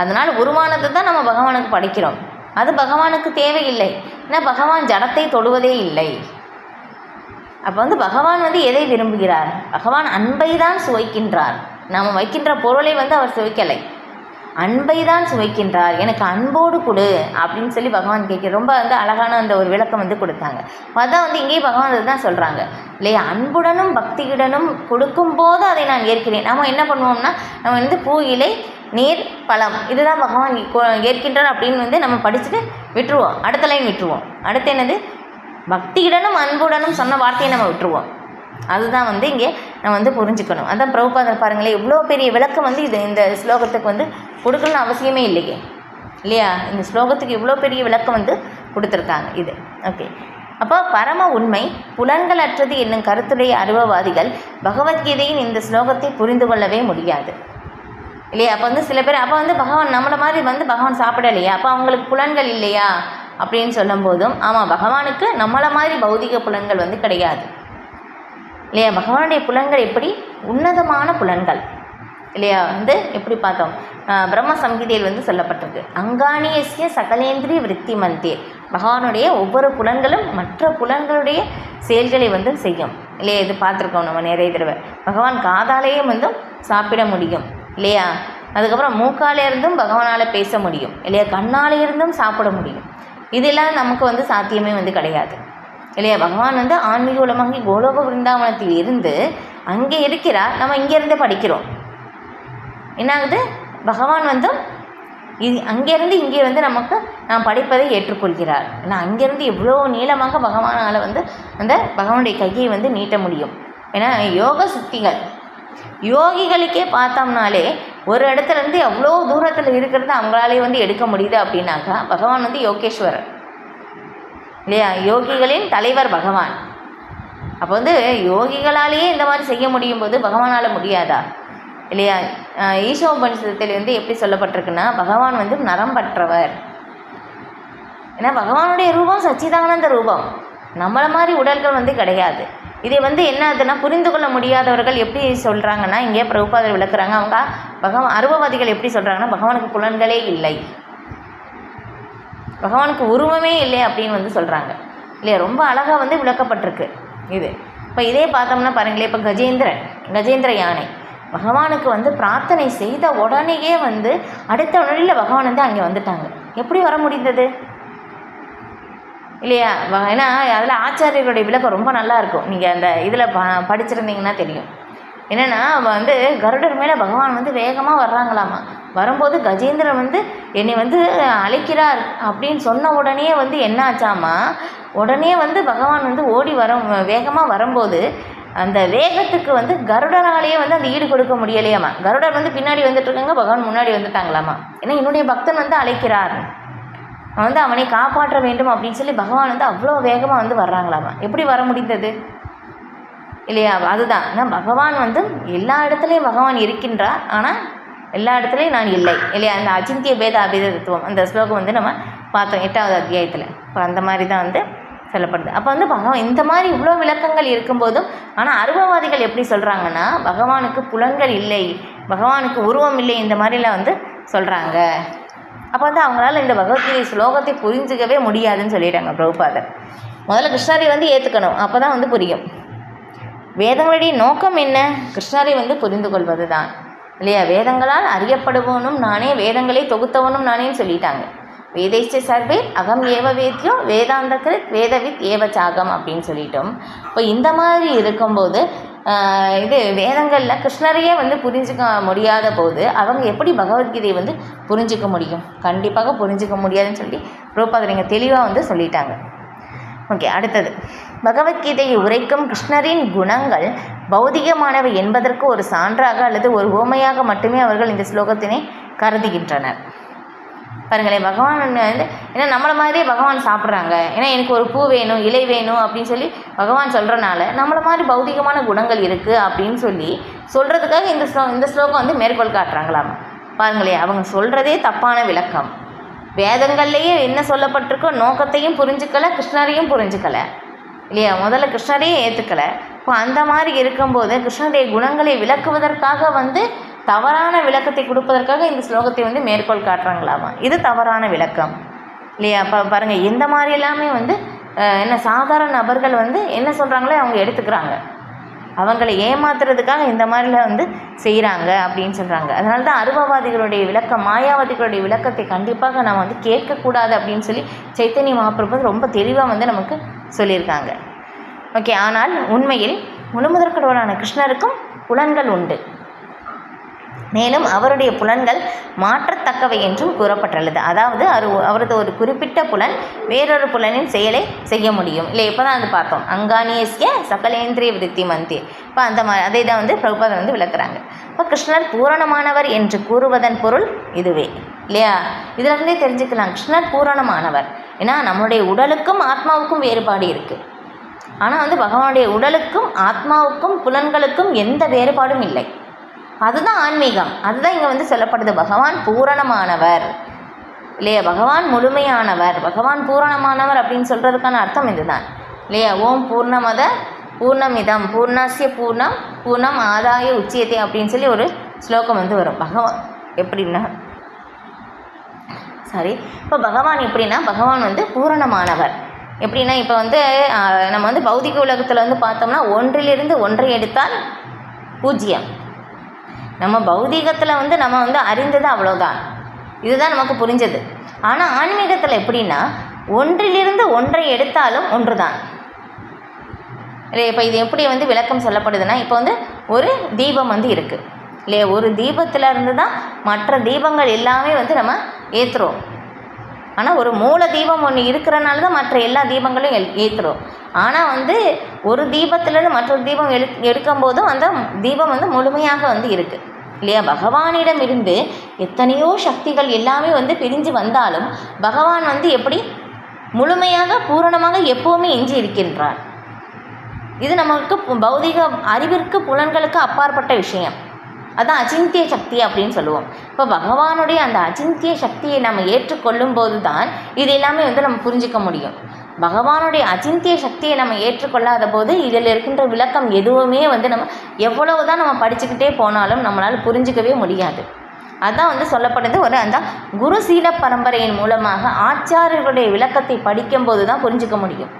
அதனால் உருவானது தான் நம்ம பகவானுக்கு படைக்கிறோம். அது பகவானுக்கு தேவையில்லை. ஏன்னா பகவான் ஜடத்தை தொடுவதே இல்லை. அப்போ வந்து பகவான் வந்து எதை விரும்புகிறார்? பகவான் அன்பை தான் சுவைக்கின்றார். நாம் வைக்கின்ற பொருளை வந்து அவர் சுவைக்கலை, அன்பை தான் சுவைக்கின்றார். எனக்கு அன்போடு கொடு அப்படின்னு சொல்லி பகவான் கேட்க ரொம்ப வந்து அழகான அந்த ஒரு விளக்கம் வந்து கொடுத்தாங்க. அதான் வந்து இங்கேயும் பகவான் அதுதான் சொல்கிறாங்க இல்லையா, அன்புடனும் பக்தியுடனும் கொடுக்கும்போது அதை நான் ஏற்கிறேன். நம்ம என்ன பண்ணுவோம்னா, நம்ம வந்து பூ, இலை, நீர், பழம் இதுதான் பகவான் ஏற்கின்றார் அப்படின்னு வந்து நம்ம படிச்சுட்டு விட்டுருவோம், அடுத்த லைன் விட்டுருவோம். அடுத்து என்னது, பக்தியுடனும் அன்புடனும் சொன்ன வார்த்தையை நம்ம விட்டுருவோம். அதுதான் வந்து இங்கே நம்ம வந்து புரிஞ்சுக்கணும். அதான் பிரபுபாதர் பாருங்களேன், இவ்வளோ பெரிய விளக்கம் வந்து இந்த ஸ்லோகத்துக்கு வந்து கொடுக்கணும்னு அவசியமே இல்லையே இல்லையா. இந்த ஸ்லோகத்துக்கு இவ்வளோ பெரிய விளக்கம் வந்து கொடுத்துருக்காங்க இது. ஓகே, அப்போ பரம உண்மை புலன்களற்றது என்னும் கருத்துடைய அருவவாதிகள் பகவத்கீதையின் இந்த ஸ்லோகத்தை புரிந்து கொள்ளவே முடியாது இல்லையா. அப்போ வந்து சில பேர் அப்போ வந்து பகவான் நம்மளை மாதிரி வந்து பகவான் சாப்பிடலையா, அப்போ அவங்களுக்கு புலன்கள் இல்லையா அப்படின்னு சொல்லும் போதும், ஆமாம் பகவானுக்கு நம்மளை மாதிரி பௌதிக புலன்கள் வந்து கிடையாது இல்லையா. பகவானுடைய புலன்கள் எப்படி உன்னதமான புலன்கள் இல்லையா. வந்து எப்படி பார்த்தோம், பிரம்ம சங்கீதையில் வந்து சொல்லப்பட்டிருக்கு, அங்காணியசிய சகலேந்திரிய விருத்தி மந்தே. பகவானுடைய ஒவ்வொரு புலன்களும் மற்ற புலன்களுடைய செயல்களை வந்து செய்யும் இல்லையா. இது பார்த்துருக்கோம் நம்ம நிறைய தடவை. பகவான் காதாலேயும் வந்து சாப்பிட முடியும் இல்லையா. அதுக்கப்புறம் மூக்காலே இருந்தும் பகவானால் பேச முடியும் இல்லையா. கண்ணாலே இருந்தும் சாப்பிட முடியும். இதெல்லாம் நமக்கு வந்து சாத்தியமே வந்து கிடையாது இல்லையா. பகவான் வந்து ஆன்மீக உலமாகி கோலோக விருந்தாவனத்தில் இருந்து அங்கே இருக்கிறார், நம்ம இங்கேருந்து படிக்கிறோம். என்னாகுது, பகவான் வந்து அங்கேருந்து இங்கே வந்து நமக்கு நாம் படிப்பதை ஏற்றுக்கொள்கிறார். ஏன்னா அங்கேருந்து எவ்வளோ நீளமாக பகவானால் வந்து அந்த பகவானுடைய கையை வந்து நீட்ட முடியும். ஏன்னா யோக சுத்திகள் யோகிகளுக்கே பார்த்தோம்னாலே ஒரு இடத்துலேருந்து எவ்வளோ தூரத்தில் இருக்கிறது அவங்களாலே வந்து எடுக்க முடியுது அப்படின்னாக்கா பகவான் வந்து யோகேஸ்வரர் இல்லையா, யோகிகளின் தலைவர் பகவான். அப்போ வந்து யோகிகளாலேயே இந்த மாதிரி செய்ய முடியும் போது பகவானால் முடியாதா இல்லையா. ஈசோபனிஷத்தில் வந்து எப்படி சொல்லப்பட்டிருக்குன்னா, பகவான் வந்து நரம்பற்றவர். ஏன்னா பகவானுடைய ரூபம் சச்சிதானந்த ரூபம், நம்மளை மாதிரி உடல்கள் வந்து கிடையாது. இதை வந்து என்ன ஆகுதுன்னா, புரிந்து கொள்ள முடியாதவர்கள் எப்படி சொல்கிறாங்கன்னா, இங்கே பிரபுபாதர் விளக்குறாங்க, அவங்க அருவவாதிகள் எப்படி சொல்கிறாங்கன்னா, பகவானுக்கு புலன்களே இல்லை, பகவானுக்கு உருவமே இல்லை அப்படின்னு வந்து சொல்கிறாங்க இல்லையா. ரொம்ப அழகாக வந்து விளக்கப்பட்டிருக்கு இது. இப்போ இதே பார்த்தோம்னா பாருங்களேன், இப்போ கஜேந்திர யானை பகவானுக்கு வந்து பிரார்த்தனை செய்த உடனேயே வந்து அடுத்த உடனே பகவான் வந்து அங்கே வந்துட்டாங்க. எப்படி வர முடிந்தது இல்லையா. ஏன்னா அதில் ஆச்சாரியர்களுடைய விளக்கம் ரொம்ப நல்லா இருக்கும். நீங்கள் அந்த இதில் படிச்சிருந்தீங்கன்னா தெரியும். என்னென்னா வந்து கருடர் மேலே பகவான் வந்து வேகமாக வர்றாங்களாமா. வரும்போது கஜேந்திரன் வந்து என்னை வந்து அழைக்கிறார் அப்படின்னு சொன்ன உடனே வந்து என்ன ஆச்சாமா, உடனே வந்து பகவான் வந்து ஓடி வேகமாக வரும்போது அந்த வேகத்துக்கு வந்து கருடராலேயே வந்து அந்த ஈடு கொடுக்க முடியலையாமா. கருடர் வந்து பின்னாடி வந்துட்டுருக்காங்க, பகவான் முன்னாடி வந்துட்டாங்களாமா. ஏன்னா என்னுடைய பக்தன் வந்து அழைக்கிறார், வந்து அவனை காப்பாற்ற வேண்டும் அப்படின்னு சொல்லி பகவான் வந்து அவ்வளோ வேகமாக வந்து வர்றாங்களாமா. எப்படி வர முடிந்தது இல்லையா. அதுதான், ஆனால் பகவான் வந்து எல்லா இடத்துலையும் பகவான் இருக்கின்றார், ஆனால் எல்லா இடத்துலையும் நான் இல்லை இல்லையா. அந்த அச்சிந்திய பேத அபேத தத்துவம் அந்த ஸ்லோகம் வந்து நம்ம பார்த்தோம் 8வது அத்தியாயத்தில். இப்போ அந்த மாதிரி தான் வந்து சொல்லப்படுது. அப்போ வந்து பகவான் இந்த மாதிரி இவ்வளோ விளக்கங்கள் இருக்கும்போதும், ஆனால் அருவவாதிகள் எப்படி சொல்கிறாங்கன்னா, பகவானுக்கு புலன்கள் இல்லை, பகவானுக்கு உருவம் இல்லை, இந்த மாதிரிலாம் வந்து சொல்கிறாங்க. அப்போ வந்து அவங்களால இந்த பகவத்கீதை ஸ்லோகத்தை புரிஞ்சுக்கவே முடியாதுன்னு சொல்லிட்டாங்க பிரபுபாதர். முதல்ல கிருஷ்ணரை வந்து ஏற்றுக்கணும், அப்போ தான் வந்து புரியும். வேதங்களுடைய நோக்கம் என்ன, கிருஷ்ணரை வந்து புரிந்து கொள்வது தான் இல்லையா. வேதங்களால் அறியப்படுவனும் நானே, வேதங்களை தொகுத்தவனும் நானேன்னு சொல்லிட்டாங்க. வேதைச்ச சர்வே அகம் ஏவ வேத்யோ வேதாந்தகிருத் வேதவித் ஏவ சாகம் அப்படின்னு சொல்லிட்டோம். இப்போ இந்த மாதிரி இருக்கும்போது இது வேதங்களில் கிருஷ்ணரையே வந்து புரிஞ்சிக்க முடியாத போது அவங்க எப்படி பகவத்கீதையை வந்து புரிஞ்சிக்க முடியும்? கண்டிப்பாக புரிஞ்சிக்க முடியாதுன்னு சொல்லி பிரபுபாதர் இங்கே தெளிவாக வந்து சொல்லிட்டாங்க. ஓகே, அடுத்தது பகவத்கீதையை உரைக்கும் கிருஷ்ணரின் குணங்கள் பௌதிகமானவை என்பதற்கு ஒரு சான்றாக அல்லது ஒரு உவமையாக மட்டுமே அவர்கள் இந்த ஸ்லோகத்தினை கருதுகின்றனர். பாருங்களேன், பகவான் வந்து ஏன்னா நம்மளை மாதிரியே பகவான் சாப்பிட்றாங்க. ஏன்னா எனக்கு ஒரு பூ வேணும், இலை வேணும் அப்படின்னு சொல்லி பகவான் சொல்கிறனால நம்மளை மாதிரி பௌதிகமான குணங்கள் இருக்குது அப்படின்னு சொல்லி சொல்கிறதுக்காக இந்த ஸ்லோகம் வந்து மேற்கோள் காட்டுறாங்களாமா. பாருங்களேன், அவங்க சொல்கிறதே தப்பான விளக்கம். வேதங்கள்லேயே என்ன சொல்லப்பட்டிருக்கோ நோக்கத்தையும் புரிஞ்சுக்கலை, கிருஷ்ணரையும் புரிஞ்சுக்கலை இல்லையா? முதல்ல கிருஷ்ணரையும் ஏற்றுக்கலை. இப்போ அந்த மாதிரி இருக்கும்போது கிருஷ்ணருடைய குணங்களை விளக்குவதற்காக வந்து தவறான விளக்கத்தை கொடுப்பதற்காக இந்த ஸ்லோகத்தை வந்து மேற்கோள் காட்டுறாங்களாமா. இது தவறான விளக்கம் இல்லையா? பாருங்கள், இந்த மாதிரி எல்லாமே வந்து என்ன சாதாரண நபர்கள் வந்து என்ன சொல்கிறாங்களோ அவங்க எடுத்துக்கிறாங்க. அவங்களை ஏமாத்துறதுக்காக இந்த மாதிரிலாம் வந்து செய்கிறாங்க அப்படின்னு சொல்கிறாங்க. அதனால தான் அருவவாதிகளுடைய விளக்கம், மாயாவாதிகளுடைய விளக்கத்தை கண்டிப்பாக நம்ம வந்து கேட்கக்கூடாது அப்படின்னு சொல்லி சைத்தன்ய மகாபிரபு ரொம்ப தெளிவாக வந்து நமக்கு சொல்லியிருக்காங்க. ஓகே, ஆனால் உண்மையில் முழுமுதற்கடவுளான கிருஷ்ணருக்கும் புலன்கள் உண்டு. மேலும் அவருடைய புலன்கள் மாற்றத்தக்கவை என்றும் கூறப்பட்டுள்ளது. அதாவது அவரது ஒரு குறிப்பிட்ட புலன் வேறொரு புலனின் செயலை செய்ய முடியும் இல்லை. இப்போ தான் அது பார்த்தோம், அங்கானியஸ்ய சகலேந்திரிய விருத்தி மந்தி. இப்போ அந்த மாதிரி அதே தான் வந்து பிரபுபாதர் வந்து விளக்குறாங்க. இப்போ கிருஷ்ணர் பூரணமானவர் என்று கூறுவதன் பொருள் இதுவே இல்லையா? இதிலிருந்தே தெரிஞ்சுக்கலாம் கிருஷ்ணர் பூரணமானவர். ஏன்னா நம்மளுடைய உடலுக்கும் ஆத்மாவுக்கும் வேறுபாடு இருக்குது. ஆனால் வந்து பகவானுடைய உடலுக்கும் ஆத்மாவுக்கும் புலன்களுக்கும் எந்த வேறுபாடும் இல்லை. அதுதான் ஆன்மீகம். அதுதான் இங்கே வந்து சொல்லப்படுது. பகவான் பூரணமானவர் இல்லையா? பகவான் முழுமையானவர், பகவான் பூரணமானவர் அப்படின்னு சொல்கிறதுக்கான அர்த்தம் இதுதான் இல்லையா? ஓம் பூர்ணமத பூர்ணமிதம் பூர்ணஸ்ய பூர்ணம் பூர்ணம் ஆதாய உச்சியத்தை அப்படின்னு சொல்லி ஒரு ஸ்லோகம் வந்து வரும். பகவான் எப்படின்னா இப்போ பகவான் எப்படின்னா பகவான் வந்து பூரணமானவர். எப்படின்னா இப்போ வந்து நம்ம வந்து பௌதிக உலகத்தில் வந்து பார்த்தோம்னா ஒன்றிலிருந்து ஒன்றை எடுத்தால் பூஜ்ஜியம். நம்ம பௌதீகத்தில் வந்து நம்ம வந்து அறிந்தது அவ்வளோதான், இதுதான் நமக்கு புரிஞ்சது. ஆனால் ஆன்மீகத்தில் எப்படின்னா ஒன்றிலிருந்து ஒன்றை எடுத்தாலும் ஒன்று தான் இல்லையா? இப்போ இது எப்படி வந்து விளக்கம் சொல்லப்படுதுன்னா, இப்போ வந்து ஒரு தீபம் வந்து இருக்குது இல்லையா? ஒரு தீபத்தில் இருந்து தான் மற்ற தீபங்கள் எல்லாமே வந்து நம்ம ஏற்றுறோம். ஆனால் ஒரு மூல தீபம் ஒன்று இருக்கிறனால தான் மற்ற எல்லா தீபங்களும் ஏற்றுறோம். ஆனால் வந்து ஒரு தீபத்திலேருந்து மற்றொரு தீபம் எடுக்கும்போதும் அந்த தீபம் வந்து முழுமையாக வந்து இருக்குது இல்லையா? பகவானிடம் இருந்து எத்தனையோ சக்திகள் எல்லாமே வந்து பிரிஞ்சு வந்தாலும் பகவான் வந்து எப்படி முழுமையாக பூரணமாக எப்போவுமே எஞ்சி இருக்கின்றார். இது நமக்கு பௌதிக அறிவிற்கு புலன்களுக்கு அப்பாற்பட்ட விஷயம். அதான் அச்சிந்திய சக்தி அப்படின்னு சொல்லுவோம். இப்போ பகவானுடைய அந்த அச்சிந்திய சக்தியை நம்ம ஏற்றுக்கொள்ளும் போது தான் இது எல்லாமே வந்து நம்ம புரிஞ்சிக்க முடியும். பகவானுடைய அச்சிந்திய சக்தியை நம்ம ஏற்றுக்கொள்ளாத போது இதில் இருக்கின்ற விளக்கம் எதுவுமே வந்து நம்ம எவ்வளவு தான் நம்ம படிச்சுக்கிட்டே போனாலும் நம்மளால் புரிஞ்சிக்கவே முடியாது. அதுதான் வந்து சொல்லப்படுது. ஒரு அந்த குருசீல பரம்பரையின் மூலமாக ஆச்சாரியர்களுடைய விளக்கத்தை படிக்கும்போது தான் புரிஞ்சிக்க முடியும்.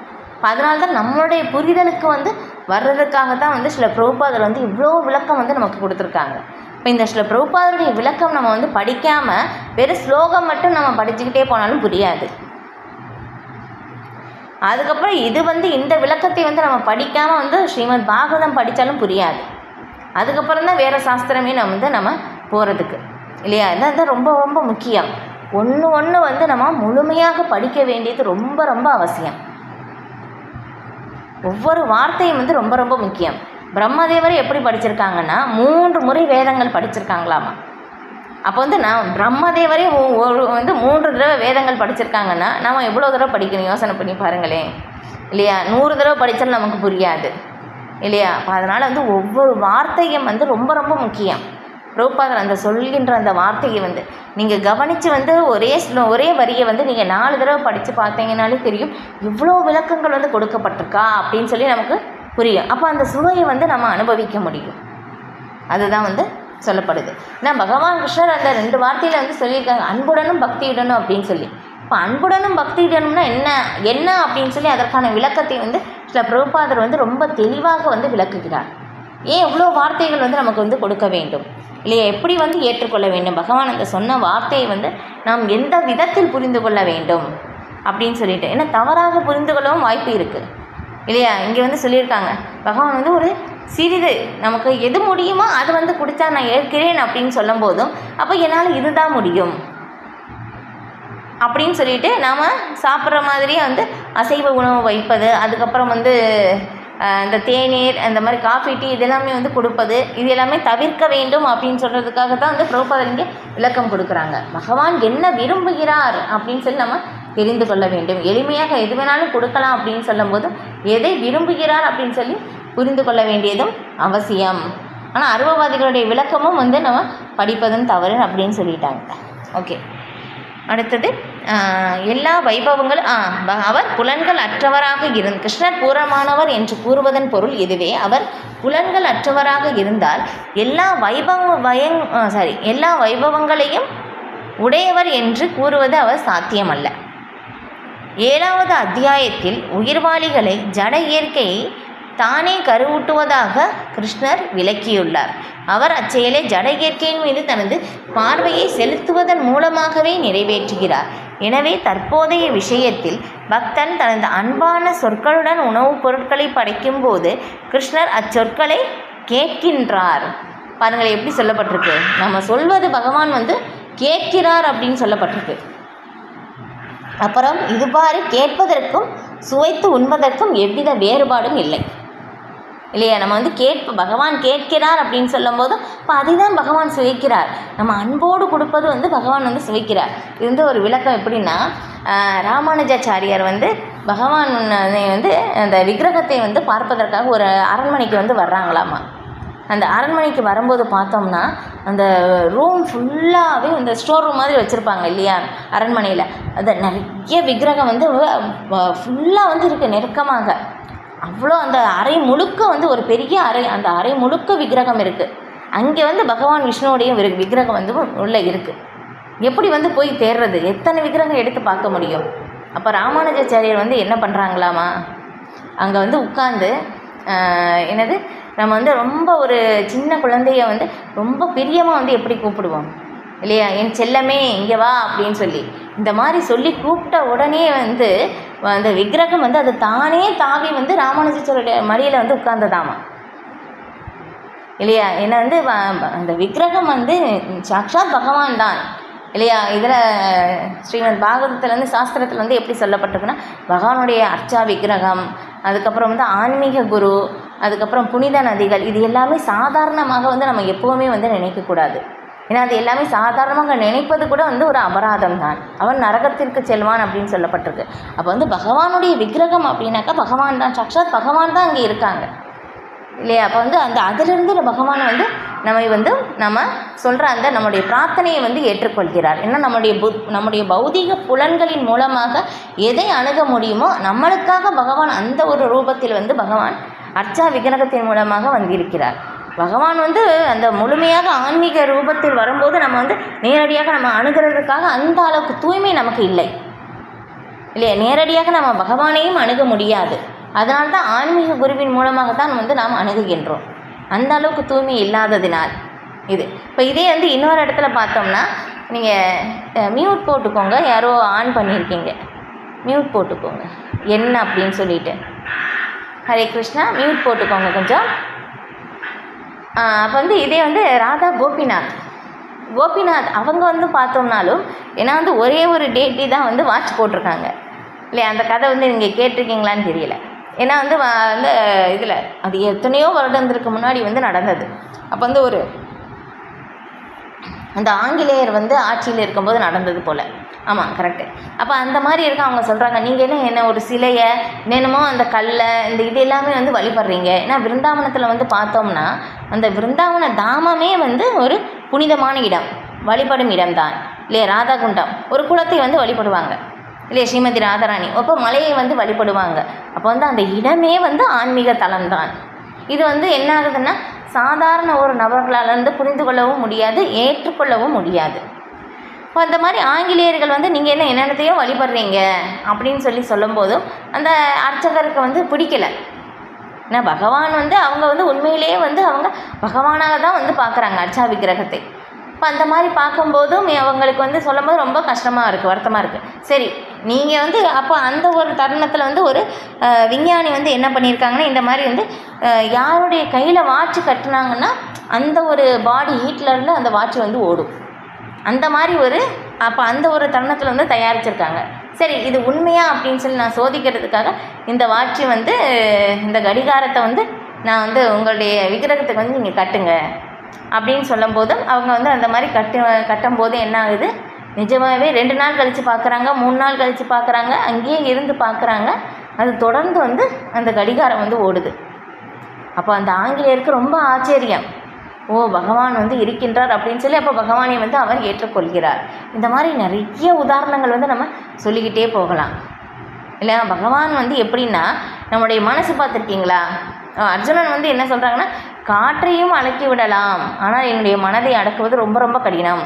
அதனால தான் நம்மளுடைய புரிதலுக்கு வந்து வர்றதுக்காக தான் வந்து சில பிரபுபாதர் வந்து இவ்வளோ விளக்கம் வந்து நமக்கு கொடுத்துருக்காங்க. இப்போ இந்த சில பிரபுபாதருடைய விளக்கம் நம்ம வந்து படிக்காமல் வெறும் ஸ்லோகம் மட்டும் நம்ம படிச்சுக்கிட்டே போனாலும் புரியாது. அதுக்கப்புறம் இது வந்து இந்த விளக்கத்தை வந்து நம்ம படிக்காமல் வந்து ஸ்ரீமத் பாகவதம் படித்தாலும் புரியாது. அதுக்கப்புறம் தான் வேறு சாஸ்திரமே நம்ம போகிறதுக்கு இல்லையா? இதுதான் ரொம்ப ரொம்ப முக்கியம். ஒன்று வந்து நம்ம முழுமையாக படிக்க வேண்டியது ரொம்ப ரொம்ப அவசியம். ஒவ்வொரு வார்த்தையும் வந்து ரொம்ப ரொம்ப முக்கியம். பிரம்மதேவர் எப்படி படிச்சிருக்காங்கன்னா 3 முறை வேதங்கள் படிச்சிருக்காங்களாமா. அப்போ வந்து நான் பிரம்மதேவரே வந்து 3 தடவை வேதங்கள் படிச்சிருக்காங்கன்னா நம்ம எவ்வளோ தடவை படிக்கணும் யோசனை பண்ணி பாருங்களேன் இல்லையா? 100 தடவை படித்தாலும் நமக்கு புரியாது இல்லையா? அதனால் வந்து ஒவ்வொரு வார்த்தையும் வந்து ரொம்ப ரொம்ப முக்கியம். பிரபுபாதர் அந்த சொல்கின்ற அந்த வார்த்தையை வந்து நீங்கள் கவனித்து வந்து ஒரே வரியை வந்து நீங்கள் 4 தடவை படித்து பார்த்தீங்கன்னாலே தெரியும் இவ்வளோ விளக்கங்கள் வந்து கொடுக்கப்பட்டிருக்கா அப்படின்னு சொல்லி நமக்கு புரியும். அப்போ அந்த சுவையை வந்து நம்ம அனுபவிக்க முடியும். அதுதான் வந்து சொல்லப்படுது. ஏன்னா பகவான் கிருஷ்ணர் அந்த 2 வார்த்தையில் வந்து சொல்லியிருக்காங்க, அன்புடனும் பக்தியுடனும் அப்படின்னு சொல்லி. இப்போ அன்புடனும் பக்தியுடனும்னா என்ன அப்படின்னு சொல்லி அதற்கான விளக்கத்தை வந்து சில பிரபுபாதர் வந்து ரொம்ப தெளிவாக வந்து விளக்குகிறார். ஏன் இவ்வளோ வார்த்தைகள் வந்து நமக்கு வந்து கொடுக்க வேண்டும் இல்லையா? எப்படி வந்து ஏற்றுக்கொள்ள வேண்டும்? பகவான் அந்த சொன்ன வார்த்தையை வந்து நாம் எந்த விதத்தில் புரிந்து கொள்ள வேண்டும் அப்படின்னு சொல்லிட்டு, ஏன்னா தவறாக புரிந்து கொள்ளவும் வாய்ப்பு இருக்குது இல்லையா? இங்கே வந்து சொல்லியிருக்காங்க பகவான் வந்து ஒரு சிறிது நமக்கு எது முடியுமோ அது வந்து கொடுத்தா நான் ஏற்கிறேன் அப்படின்னு சொல்லும் போதும் அப்போ என்னால் இதுதான் முடியும் அப்படின்னு சொல்லிட்டு நாம் சாப்பிட்ற மாதிரியே வந்து அசைவ உணவு வைப்பது, அதுக்கப்புறம் வந்து இந்த தேநீர் அந்த மாதிரி காஃபி டீ இதெல்லாமே வந்து கொடுப்பது, இது எல்லாமே தவிர்க்க வேண்டும் அப்படின்னு சொல்கிறதுக்காக தான் வந்து பிரபுபாதர் இங்கே விளக்கம் கொடுக்குறாங்க. பகவான் என்ன விரும்புகிறார் அப்படின்னு சொல்லி நம்ம தெரிந்து கொள்ள வேண்டும். எளிமையாக எது வேணாலும் கொடுக்கலாம் அப்படின்னு சொல்லும்போது எதை விரும்புகிறார் அப்படின்னு சொல்லி புரிந்து கொள்ள வேண்டியதும் அவசியம். ஆனால் அருவவாதிகளுடைய விளக்கமும் வந்து நம்ம படிப்பதும் தவறு அப்படின்னு சொல்லிட்டாங்க. ஓகே, அடுத்தது எல்லா வைபவங்களும் அவர் புலன்கள் அற்றவராக கிருஷ்ணர் பூரணமானவர் என்று கூறுவதன் பொருள் இதுவே. அவர் புலன்கள் அற்றவராக இருந்தால் எல்லா வைபவங்களையும் உடையவர் என்று கூறுவது அவர் சாத்தியமல்ல. 7வது அத்தியாயத்தில் உயிர்வாளிகளை ஜட இயற்கையை தானே கருவூட்டுவதாக கிருஷ்ணர் விளக்கியுள்ளார். அவர் அச்செயலை ஜட இயற்கையின் மீது தனது பார்வையை செலுத்துவதன் மூலமாகவே நிறைவேற்றுகிறார். எனவே தற்போதைய விஷயத்தில் பக்தன் தனது அன்பான சொற்களுடன் உணவுப் பொருட்களை படைக்கும் போது கிருஷ்ணர் அச்சொற்களை கேட்கின்றார். பாருங்கள் எப்படி சொல்லப்பட்டிருக்கு, நம்ம சொல்வது பகவான் வந்து கேட்கிறார் அப்படின்னு சொல்லப்பட்டிருக்கு. அப்புறம் இதுபாறு கேட்பதற்கும் சுவைத்து உண்பதற்கும் எவ்வித வேறுபாடும் இல்லை இல்லையா? நம்ம வந்து பகவான் கேட்கிறார் அப்படின்னு சொல்லும் போது இப்போ அதை தான் பகவான் சுவைக்கிறார். நம்ம அன்போடு கொடுப்பது வந்து பகவான் வந்து சுவைக்கிறார். இது வந்து ஒரு விளக்கம் எப்படின்னா, ராமானுஜாச்சாரியார் வந்து பகவான் வந்து அந்த விக்கிரகத்தை வந்து பார்ப்பதற்காக ஒரு அரண்மனைக்கு வந்து வர்றாங்களாமா. அந்த அரண்மனைக்கு வரும்போது பார்த்தோம்னா அந்த ரூம் ஃபுல்லாகவே இந்த ஸ்டோர் ரூம் மாதிரி வச்சுருப்பாங்க இல்லையா அரண்மனையில். அது நிறைய விக்கிரகம் வந்து ஃபுல்லாக வந்து இருக்குது நெருக்கமாக. அவ்வளோ அந்த அறை முழுக்க வந்து ஒரு பெரிய அறை, அந்த அறை முழுக்க விக்கிரகம் இருக்குது. அங்கே வந்து பகவான் விஷ்ணுவுடைய விக்கிரகம் வந்து உள்ளே இருக்குது. எப்படி வந்து போய் தேடுறது? எத்தனை விக்கிரகம் எடுத்து பார்க்க முடியும்? அப்போ ராமானுஜாச்சாரியர் வந்து என்ன பண்ணுறாங்களாமா, அங்கே வந்து உட்காந்து என்னது நம்ம வந்து ரொம்ப ஒரு சின்ன குழந்தைய வந்து ரொம்ப பிரியமாக வந்து எப்படி கூப்பிடுவோம் இல்லையா, என் செல்லமே இங்கே வா அப்படின்னு சொல்லி இந்த மாதிரி சொல்லி கூப்பிட்ட உடனே வந்து அந்த விக்கிரகம் வந்து அது தானே தாவி வந்து ராமானுஜாச்சாரியோட மடியில் வந்து உட்கார்ந்ததாமா இல்லையா. ஏன்னா வந்து அந்த விக்கிரகம் வந்து சாக்ஷாத் பகவான் தான் இல்லையா. இதில் ஸ்ரீமத் பாகவதத்தில் வந்து சாஸ்திரத்தில் வந்து எப்படி சொல்லப்பட்டிருக்குன்னா, பகவானுடைய அர்ச்சா விக்கிரகம், அதுக்கப்புறம் வந்து ஆன்மீக குரு, அதுக்கப்புறம் புனித நதிகள், இது எல்லாமே சாதாரணமாக வந்து நம்ம எப்போவுமே வந்து நினைக்கக்கூடாது. ஏன்னா அது எல்லாமே சாதாரணமாக நினைப்பது கூட வந்து ஒரு அபராதம் தான். அவன் நரகத்திற்கு செல்வான் அப்படின்னு சொல்லப்பட்டிருக்கு. அப்போ வந்து பகவானுடைய விக்கிரகம் அப்படின்னாக்கா பகவான் தான், சாக்ஷாத் பகவான் தான் அங்கே இருக்காங்க இல்லையா. அப்போ வந்து அந்த அதிலிருந்து பகவான் வந்து நம்ம சொல்கிற அந்த நம்முடைய பிரார்த்தனையை வந்து ஏற்றுக்கொள்கிறார். ஏன்னா நம்முடைய பௌதிக புலன்களின் மூலமாக எதை அணுக முடியுமோ நம்மளுக்காக பகவான் அந்த ஒரு ரூபத்தில் வந்து பகவான் அர்ச்சா விக்கிரகத்தின் மூலமாக வந்திருக்கிறார். பகவான் வந்து அந்த முழுமையாக ஆன்மீக ரூபத்தில் வரும்போது நம்ம வந்து நேரடியாக நம்ம அணுகிறதுக்காக அந்த அளவுக்கு தூய்மை நமக்கு இல்லை இல்லையா. நேரடியாக நம்ம பகவானையும் அணுக முடியாது. அதனால தான் ஆன்மீக குருவின் மூலமாகத்தான் வந்து நாம் அணுகுகின்றோம். அந்த அளவுக்கு தூய்மை இல்லாததினால் இது. இப்போ இதே வந்து இன்னொரு இடத்துல பார்த்தோம்னா, நீங்கள் மியூட் போட்டுக்கோங்க, யாரோ ஆன் பண்ணியிருக்கீங்க, மியூட் போட்டுக்கோங்க என்ன அப்படின்னு சொல்லிட்டு. ஹரே கிருஷ்ணா, மியூட் போட்டுக்கோங்க கொஞ்சம். அப்போ வந்து இதே வந்து ராதா கோபிநாத் அவங்க வந்து பார்த்தோம்னாலும், ஏன்னா வந்து ஒரே ஒரு டேட்டி தான் வந்து வாட்ச் போட்டிருக்காங்க இல்லையா. அந்த கதை வந்து நீங்கள் கேட்டிருக்கீங்களான்னு தெரியல. ஏன்னா வந்து அந்த இதில் அது எத்தனையோ வருடத்திற்கு முன்னாடி வந்து நடந்தது. அப்போ வந்து அந்த ஆங்கிலேயர் வந்து ஆட்சியில் இருக்கும்போது நடந்தது போல். ஆமாம், கரெக்டு. அப்போ அந்த மாதிரி இருக்க அவங்க சொல்கிறாங்க, நீங்கள் என்ன ஒரு சிலையை என்னென்னமோ அந்த கல்லை இந்த இது எல்லாமே வந்து வழிபடுறீங்க. ஏன்னா விருந்தாவனத்தில் வந்து பார்த்தோம்னா அந்த விருந்தாவன தாமமே வந்து ஒரு புனிதமான இடம், வழிபடும் இடம்தான் இல்லையா. ராதா குண்டம் ஒரு குளத்தை வந்து வழிபடுவாங்க இல்லையா, ஸ்ரீமதி ராதாராணி. அப்போ மலையை வந்து வழிபடுவாங்க. அப்போ வந்து அந்த இடமே வந்து ஆன்மீக தலம்தான். இது வந்து என்ன ஆகுதுன்னா, சாதாரண ஒரு நபர்களால் வந்து புரிந்து கொள்ளவும் முடியாது, ஏற்றுக்கொள்ளவும் முடியாது. இப்போ அந்த மாதிரி ஆங்கிலேயர்கள் வந்து நீங்கள் என்னென்னத்தையோ வழிபடுறீங்க அப்படின்னு சொல்லும்போதும் அந்த அர்ச்சகருக்கு வந்து பிடிக்கலை. ஏன்னா பகவான் வந்து அவங்க வந்து உண்மையிலேயே வந்து அவங்க பகவானாக தான் வந்து பார்க்குறாங்க அர்ச்சா விக்கிரகத்தை. இப்போ அந்த மாதிரி பார்க்கும்போதும் அவங்களுக்கு வந்து சொல்லும்போது ரொம்ப கஷ்டமாக இருக்குது, வருத்தமாக இருக்குது. சரி, நீங்கள் வந்து அப்போ அந்த ஒரு தருணத்தில் வந்து ஒரு விஞ்ஞானி வந்து என்ன பண்ணியிருக்காங்கன்னா, இந்த மாதிரி வந்து யாருடைய கையில் வாட்ச் கட்டினாங்கன்னா அந்த ஒரு பாடி ஹீட்லேருந்து அந்த வாட்ச் வந்து ஓடும். அந்த மாதிரி ஒரு அப்போ அந்த ஒரு தருணத்தில் வந்து தயாரிச்சிருக்காங்க. சரி, இது உண்மையா அப்படின்னு சொல்லி நான் சோதிக்கிறதுக்காக இந்த வாட்ச் வந்து இந்த கடிகாரத்தை வந்து நான் வந்து உங்களுடைய விக்கிரகத்துக்கு வந்து நீங்கள் கட்டுங்க அப்படின்னு சொல்லும்போதும் அவங்க வந்து அந்த மாதிரி கட்டும்போது என்ன ஆகுது, நிஜமாகவே 2 நாள் கழித்து பார்க்குறாங்க, 3 நாள் கழித்து பார்க்குறாங்க, அங்கேயே இருந்து பார்க்குறாங்க, அது தொடர்ந்து வந்து அந்த கடிகாரம் வந்து ஓடுது. அப்போ அந்த ஆங்கிலேயருக்கு ரொம்ப ஆச்சரியம். ஓ, பகவான் வந்து இருக்கின்றார் அப்படின்னு சொல்லி அப்போ பகவானை வந்து அவர் ஏற்றுக்கொள்கிறார். இந்த மாதிரி நிறைய உதாரணங்கள் வந்து நம்ம சொல்லிக்கிட்டே போகலாம் இல்லை. பகவான் வந்து எப்படின்னா நம்முடைய மனசு பார்த்துருக்கீங்களா? அர்ஜுனன் வந்து என்ன சொல்கிறாங்கன்னா, காற்றையும் அடக்கி விடலாம், ஆனால் என்னுடைய மனதை அடக்குவது ரொம்ப ரொம்ப கடினம்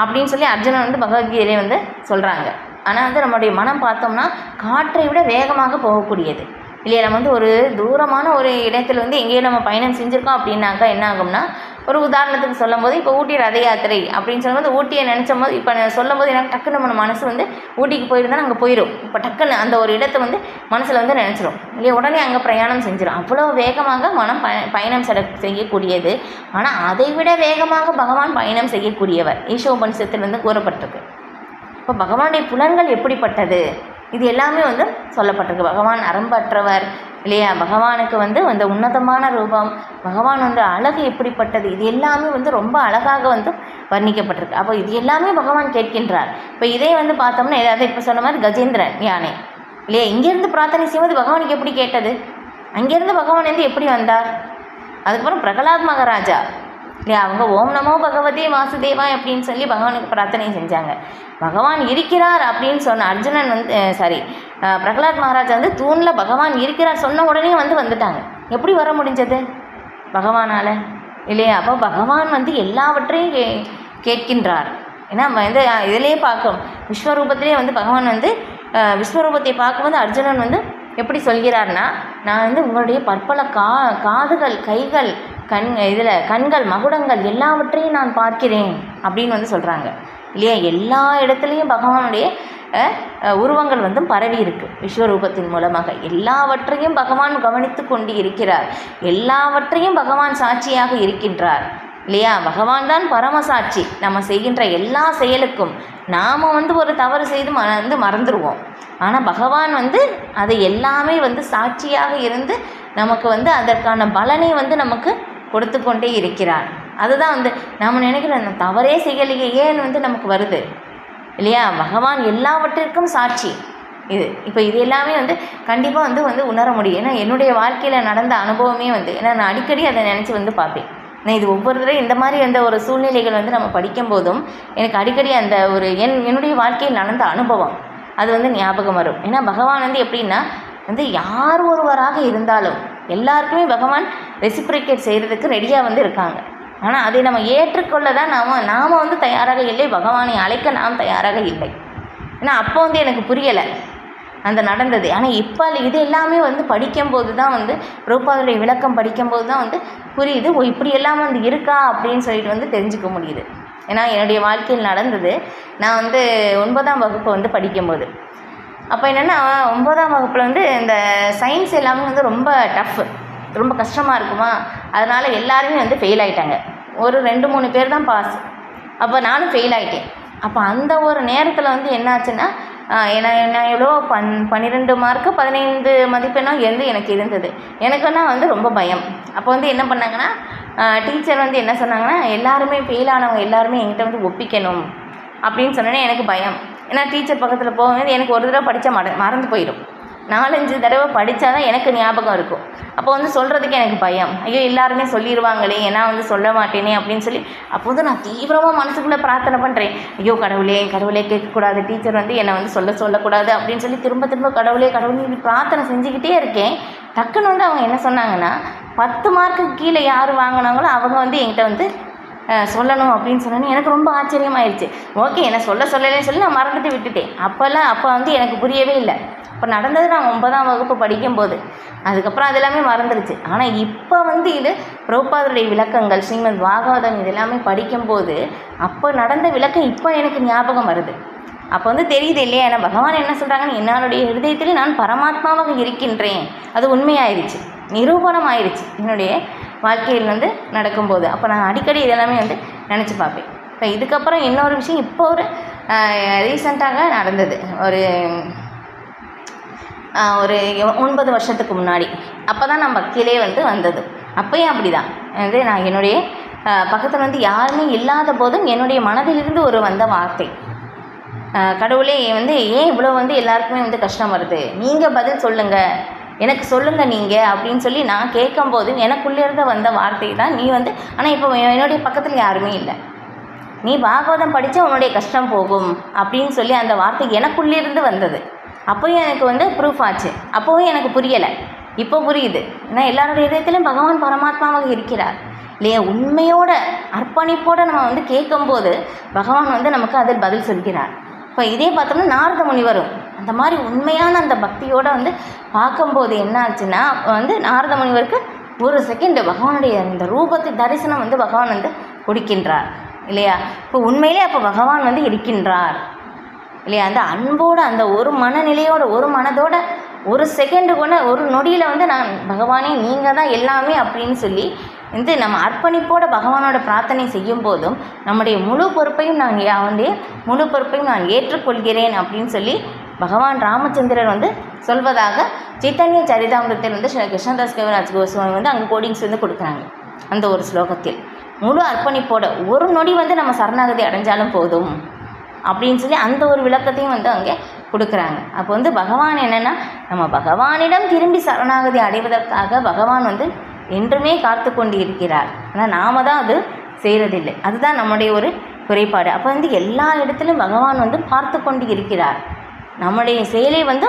அப்படின்னு சொல்லி அர்ஜுனன் வந்து பகவத்கீதையிலே வந்து சொல்கிறாங்க. ஆனால் வந்து நம்மளுடைய மனம் பார்த்தோம்னா காற்றை விட வேகமாக போகக்கூடியது இல்லையா. நம்ம வந்து ஒரு தூரமான ஒரு இடத்துல வந்து எங்கேயும் நம்ம பயணம் செஞ்சுருக்கோம் அப்படின்னாக்கா என்ன ஆகும்னா, ஒரு உதாரணத்துக்கு சொல்லும் போது இப்போ ஊட்டி ரத யாத்திரை அப்படின்னு சொல்லும்போது ஊட்டியை நினச்சும் போது இப்போ சொல்லும் போது எனக்கு டக்குன்னு நம்ம மனசு வந்து ஊட்டிக்கு போயிருந்தால் அங்கே போயிடும். இப்போ டக்குன்னு அந்த ஒரு இடத்தை வந்து மனசில் வந்து நினச்சிடும் இல்லையா, உடனே அங்கே பிரயாணம் செஞ்சிடும். அவ்வளோ வேகமாக மனம் பயணம் செய்யக்கூடியது. ஆனால் அதை விட வேகமாக பகவான் பயணம் செய்யக்கூடியவர் ஈஷோபனிஷத்தில் வந்து கூறப்பட்டிருக்கு. இப்போ பகவானுடைய புலன்கள் எப்படிப்பட்டது, இது எல்லாமே வந்து சொல்லப்பட்டிருக்கு. பகவான் அறம்பற்றவர் இல்லையா, பகவானுக்கு வந்து அந்த உன்னதமான ரூபம், பகவான் வந்து அழகு எப்படிப்பட்டது, இது எல்லாமே வந்து ரொம்ப அழகாக வந்து வர்ணிக்கப்பட்டிருக்கு. அப்போ இது எல்லாமே பகவான் கேட்கின்றார். இப்போ இதே வந்து பார்த்தோம்னா ஏதாவது இப்போ சொன்ன மாதிரி கஜேந்திரன் யானை இல்லையா, இங்கேருந்து பிரார்த்தனை செய்வது பகவானுக்கு எப்படி கேட்டது, அங்கேருந்து பகவான் வந்து எப்படி வந்தார். அதுக்கப்புறம் பிரகலாத் மகாராஜா இல்லையா, அவங்க ஓம் நமோ பகவதே வாசுதேவா அப்படின்னு சொல்லி பகவானுக்கு பிரார்த்தனை செஞ்சாங்க. பகவான் இருக்கிறார் அப்படின்னு சொன்ன அர்ஜுனன் வந்து பிரகலாத் மகாராஜா வந்து தூணில் பகவான் இருக்கிறார் சொன்ன உடனே வந்து வந்துட்டாங்க. எப்படி வர முடிஞ்சது பகவானால் இல்லையா. அப்போ பகவான் வந்து எல்லாவற்றையும் கேட்கின்றார். ஏன்னா வந்து இதிலே பார்க்கும் விஸ்வரூபத்திலே வந்து பகவான் வந்து விஸ்வரூபத்தை பார்க்கும்போது அர்ஜுனன் வந்து எப்படி சொல்கிறார்னா, நான் வந்து உங்களுடைய பற்பல காதுகள், கைகள், கண்கள், மகுடங்கள் எல்லாவற்றையும் நான் பார்க்கிறேன் அப்படின்னு வந்து சொல்கிறாங்க இல்லையா. எல்லா இடத்துலையும் பகவானுடைய உருவங்கள் வந்து பரவி இருக்கு விஸ்வரூபத்தின் மூலமாக. எல்லாவற்றையும் பகவான் கவனித்து கொண்டு இருக்கிறார், எல்லாவற்றையும் பகவான் சாட்சியாக இருக்கின்றார் இல்லையா. பகவான் தான் பரமசாட்சி. நம்ம செய்கின்ற எல்லா செயலுக்கும் நாம் வந்து ஒரு தவறு செய்து வந்து மறந்துடுவோம். ஆனால் பகவான் வந்து அதை எல்லாமே வந்து சாட்சியாக இருந்து நமக்கு வந்து அதற்கான பலனை வந்து நமக்கு கொடுத்து கொண்டே இருக்கிறார். அதுதான் வந்து நாம் நினைக்கிறோம் தவறே செய்யலையே ஏன் வந்து நமக்கு வருது இல்லையா. பகவான் எல்லாவற்றிற்கும் சாட்சி. இப்போ இது எல்லாமே வந்து கண்டிப்பாக வந்து உணர முடியும். ஏன்னா என்னுடைய வாழ்க்கையில் நடந்த அனுபவமே வந்து ஏன்னா நான் அடிக்கடி அதை நினச்சி வந்து பார்ப்பேன். நான் இது ஒவ்வொரு தடவை இந்த மாதிரி அந்த ஒரு சூழ்நிலைகள் வந்து நம்ம படிக்கும்போதும் எனக்கு அடிக்கடி அந்த ஒரு என்னுடைய வாழ்க்கையில் நடந்த அனுபவம் அது வந்து ஞாபகம் வரும். ஏன்னா பகவான் வந்து எப்படின்னா வந்து யார் ஒருவராக இருந்தாலும் எல்லாருக்குமே பகவான் ரெசிப்ரிகேட் செய்கிறதுக்கு ரெடியாக வந்து இருக்காங்க. ஆனால் அதை நம்ம ஏற்றுக்கொள்ள தான் நாம் வந்து தயாராக இல்லை, பகவானை அழைக்க நாம் தயாராக இல்லை. ஏன்னா அப்போ வந்து எனக்கு புரியலை அந்த நடந்தது. ஆனால் இப்போ இது எல்லாமே வந்து படிக்கும்போது தான் வந்து பிரபுபாதருடைய விளக்கம் படிக்கும்போது தான் வந்து புரியுது, ஓ இப்படி எல்லாம் வந்து இருக்கா அப்படின்னு சொல்லிட்டு வந்து தெரிஞ்சுக்க முடியுது. ஏன்னா என்னுடைய வாழ்க்கையில் நடந்தது. நான் வந்து 9ஆம் வகுப்பு வந்து படிக்கும்போது அப்போ என்னென்னா 9ஆம் வகுப்பில் வந்து இந்த சயின்ஸ் எல்லாமே வந்து ரொம்ப டஃப்பு, ரொம்ப கஷ்டமாக இருக்குமா, அதனால் எல்லாருமே வந்து ஃபெயில் ஆகிட்டாங்க. ஒரு 2-3 பேர் தான் பாஸ். அப்போ நானும் ஃபெயில் ஆகிட்டேன். அப்போ அந்த ஒரு நேரத்தில் வந்து என்னாச்சுன்னா நான் எவ்வளோ 12 மார்க்கு 15 மதிப்பெண்ணோ எனக்கு இருந்தது. எனக்குன்னா வந்து ரொம்ப பயம். அப்போ வந்து என்ன பண்ணாங்கன்னா டீச்சர் வந்து என்ன சொன்னாங்கன்னா, எல்லாருமே ஃபெயில் ஆனவங்க எல்லாருமே என்கிட்ட வந்து ஒப்பிக்கணும் அப்படின்னு சொன்னோன்னே எனக்கு பயம். ஏன்னா டீச்சர் பக்கத்தில் போகும்போது எனக்கு ஒரு தடவை படித்தா மறந்து போயிடும். 4-5 தடவை படித்தா தான் எனக்கு ஞாபகம் இருக்கும். அப்போ வந்து சொல்கிறதுக்கு எனக்கு பயம். ஐயோ எல்லாருமே சொல்லிடுவாங்களே, ஏன்னா வந்து சொல்ல மாட்டேனே அப்படின்னு சொல்லி அப்போ வந்து நான் தீவிரமாக மனசுக்குள்ளே பிரார்த்தனை பண்ணுறேன். ஐயோ கடவுளே கேட்கக்கூடாது, டீச்சர் வந்து என்னை வந்து சொல்லக்கூடாது அப்படின்னு சொல்லி திரும்ப கடவுளே பிரார்த்தனை செஞ்சுக்கிட்டே இருக்கேன். டக்குன்னு வந்து அவங்க என்ன சொன்னாங்கன்னா, 10 மார்க்குக்கு கீழே யார் வாங்கினாங்களோ அவங்க வந்து என்கிட்ட வந்து சொல்லணும் அப்படின்னு சொன்னோன்னே எனக்கு ரொம்ப ஆச்சரியமாயிடுச்சு. ஓகே என்ன சொல்லலைன்னு சொல்லி நான் மறந்துட்டு விட்டுட்டேன். அப்போ வந்து எனக்கு புரியவே இல்லை. இப்போ நடந்தது நான் 9ஆம் வகுப்பு படிக்கும்போது. அதுக்கப்புறம் அது எல்லாமே மறந்துடுச்சு. ஆனால் இப்போ வந்து இது பிரபுபாதருடைய விளக்கங்கள், ஸ்ரீமத் பாகவதம் இது எல்லாமே படிக்கும்போது அப்போ நடந்த விளக்கம் இப்போ எனக்கு ஞாபகம் வருது. அப்போ வந்து தெரியுது இல்லையா, ஏன்னா பகவான் என்ன சொல்கிறாங்கன்னு, என்னுடைய ஹிருதயத்தில் நான் பரமாத்மாவாக இருக்கின்றேன், அது உண்மையாயிருச்சு, நிரூபணம் ஆயிடுச்சு என்னுடைய வாழ்க்கையில் வந்து நடக்கும்போது. அப்போ நான் அடிக்கடி இதெல்லாமே வந்து நினச்சி பார்ப்பேன். இப்போ இதுக்கப்புறம் இன்னொரு விஷயம் இப்போ ஒரு ரீசெண்டாக நடந்தது, ஒரு 9 வருஷத்துக்கு முன்னாடி. அப்போ தான் நான் பக்தியிலே வந்து வந்தது. அப்போயும் அப்படி தான் வந்து நான் என்னுடைய பக்கத்தில் வந்து யாருமே இல்லாத போதும் என்னுடைய மனதிலிருந்து வந்த வார்த்தை, கடவுளே வந்து ஏன் இவ்வளோ வந்து எல்லாருக்குமே வந்து கஷ்டம் வருது, நீங்கள் பதில் சொல்லுங்கள், எனக்கு சொல்லுங்கள் நீங்கள் அப்படின்னு சொல்லி நான் கேட்கும்போது எனக்குள்ளேருந்து வந்த வார்த்தை தான் நீ வந்து. ஆனால் இப்போ என்னுடைய பக்கத்தில் யாருமே இல்லை, நீ பாகவதம் படித்தா உன்னுடைய கஷ்டம் போகும் அப்படின்னு சொல்லி அந்த வார்த்தை எனக்குள்ளேருந்து வந்தது. அப்போயும் எனக்கு வந்து ப்ரூஃப் ஆச்சு. அப்போவும் எனக்கு புரியலை, இப்போ புரியுது. ஏன்னா எல்லாருடைய இதயத்திலும் பகவான் பரமாத்மாவாக இருக்கிறார் இல்லையா. உண்மையோட அர்ப்பணிப்போடு நம்ம வந்து கேட்கும்போது பகவான் வந்து நமக்கு அதில் பதில் சொல்கிறார். இப்போ இதே பார்த்தோம்னா நாரத முனிவரும் அந்த மாதிரி உண்மையான அந்த பக்தியோடு வந்து பார்க்கும்போது என்ன ஆச்சுன்னா வந்து நாரத முனிவருக்கு ஒரு செகண்டு பகவானுடைய அந்த ரூபத்தை தரிசனம் வந்து பகவான் வந்து கொடுக்கின்றார் இல்லையா. இப்போ உண்மையிலே அப்போ பகவான் வந்து இருக்கின்றார் இல்லையா. அந்த அன்போடு அந்த ஒரு மனநிலையோட ஒரு மனதோட ஒரு செகண்டு கூட ஒரு நொடியில் வந்து நான் பகவானே நீங்கள் தான் எல்லாமே அப்படின்னு சொல்லி வந்து நம்ம அர்ப்பணிப்போட பகவானோட பிரார்த்தனை செய்யும் போதும் நம்முடைய முழு பொறுப்பையும் நான் ஏற்றுக்கொள்கிறேன் அப்படின்னு சொல்லி பகவான் ராமச்சந்திரன் வந்து சொல்வதாக சைத்தன்ய சரிதாமிரத்தில் வந்து கிருஷ்ணதாஸ் கவிராஜ் கோஸ்வாமி வந்து அங்கே கோடிங்ஸ் வந்து கொடுக்குறாங்க. அந்த ஒரு ஸ்லோகத்தில் முழு அர்ப்பணிப்போட ஒரு நொடி வந்து நம்ம சரணாகதி அடைஞ்சாலும் போதும் அப்படின்னு சொல்லி அந்த ஒரு விளக்கத்தையும் வந்து அங்கே கொடுக்குறாங்க. அப்போ வந்து பகவான் என்னென்னா நம்ம பகவானிடம் திரும்பி சரணாகதி அடைவதற்காக பகவான் வந்து என்றுமே காத்து கொண்டு இருக்கிறார். ஆனால் நாம் தான் அது செய்கிறதில்லை, அதுதான் நம்முடைய ஒரு குறைபாடு. அப்போ வந்து எல்லா இடத்துலையும் பகவான் வந்து பார்த்து கொண்டு இருக்கிறார். நம்முடைய செயலை வந்து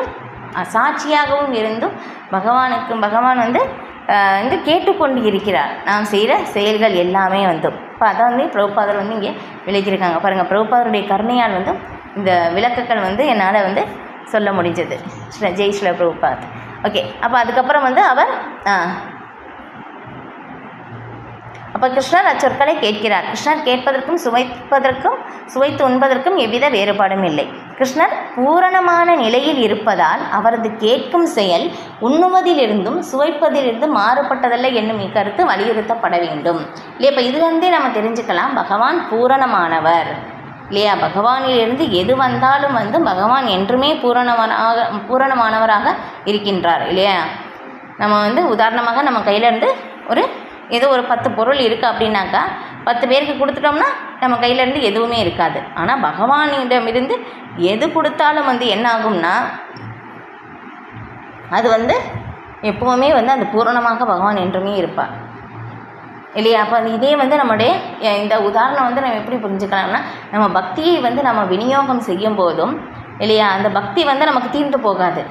சாட்சியாகவும் இருந்தும் பகவான் வந்து கேட்டுக்கொண்டு இருக்கிறார் நாம் செய்கிற செயல்கள் எல்லாமே வந்து. இப்போ அதான் வந்து பிரபுபாதர் வந்து இங்கே விளக்கியிருக்காங்க பாருங்கள். பிரபுபாதருடைய கருணையால் வந்து இந்த விளக்குகள் வந்து என்னால் வந்து சொல்ல முடிஞ்சது. ஜெய் ஸ்ரீல பிரபுபாத். ஓகே, அப்போ அதுக்கப்புறம் வந்து அவர் அப்போ கிருஷ்ணர் அச்சொற்களை கேட்கிறார். கிருஷ்ணர் கேட்பதற்கும் சுவைத்து உண்பதற்கும் எவ்வித வேறுபாடும் இல்லை. கிருஷ்ணர் பூரணமான நிலையில் இருப்பதால் அவரது கேட்கும் செயல் உண்ணுவதிலிருந்தும் சுவைப்பதிலிருந்தும் மாறுபட்டதல்ல என்னும் இக்கருத்து வலியுறுத்தப்பட வேண்டும் இல்லையா. இப்போ இதுலேருந்தே நம்ம தெரிஞ்சுக்கலாம் பகவான் பூரணமானவர் இல்லையா. பகவானிலிருந்து எது வந்தாலும் வந்து பகவான் என்றுமே பூரணமானவராக இருக்கின்றார் இல்லையா. நம்ம வந்து உதாரணமாக நம்ம கையிலேருந்து ஏதோ ஒரு 10 பொருள் இருக்குது அப்படின்னாக்கா 10 பேருக்கு கொடுத்துட்டோம்னா நம்ம கையிலேருந்து எதுவுமே இருக்காது. ஆனால் பகவானிடமிருந்து எது கொடுத்தாலும் வந்து என்ன ஆகும்னா அது வந்து எப்போவுமே வந்து அந்த பூரணமாக பகவான் என்றுமே இருப்பார் இல்லையா. அப்போ இதே வந்து நம்முடைய இந்த உதாரணம் வந்து நம்ம எப்படி புரிஞ்சுக்கலாம்னா நம்ம பக்தியை வந்து நம்ம விநியோகம் செய்யும் போதும் இல்லையா அந்த பக்தி வந்து நமக்கு தீர்ந்து போகாது.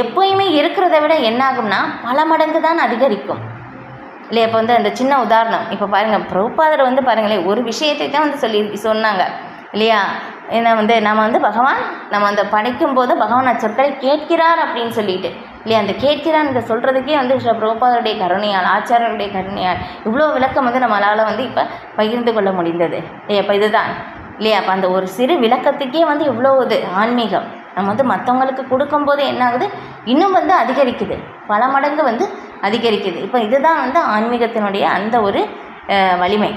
எப்போயுமே இருக்கிறத விட என்ன ஆகும்னா பல மடங்கு தான் அதிகரிக்கும் இல்லையா. இப்போ வந்து அந்த சின்ன உதாரணம் இப்போ பாருங்கள், பிரபுபாதர் வந்து பாருங்களேன் ஒரு விஷயத்தை தான் வந்து சொன்னாங்க இல்லையா. ஏன்னா வந்து நம்ம அந்த படைக்கும்போது பகவான் அச்சொற்களை கேட்கிறார் அப்படின்னு சொல்லிட்டு இல்லையா. அந்த கேட்கிறார் இந்த சொல்கிறதுக்கே வந்து பிரபுபாதருடைய கருணையால் ஆச்சாரியருடைய கருணையால் இவ்வளோ விளக்கம் வந்து நம்மளால் வந்து இப்போ பகிர்ந்து கொள்ள முடிந்தது இல்லையா. இப்போ இதுதான் இல்லையா. அப்போ அந்த ஒரு சிறு விளக்கத்துக்கே வந்து இவ்வளோ இது ஆன்மீகம் நம்ம வந்து மற்றவங்களுக்கு கொடுக்கும்போது என்ன ஆகுது இன்னும் வந்து அதிகரிக்குது, பல மடங்கு வந்து அதிகரிக்குது. இப்போ இதுதான் வந்து ஆன்மீகத்தினுடைய அந்த ஒரு வலிமை.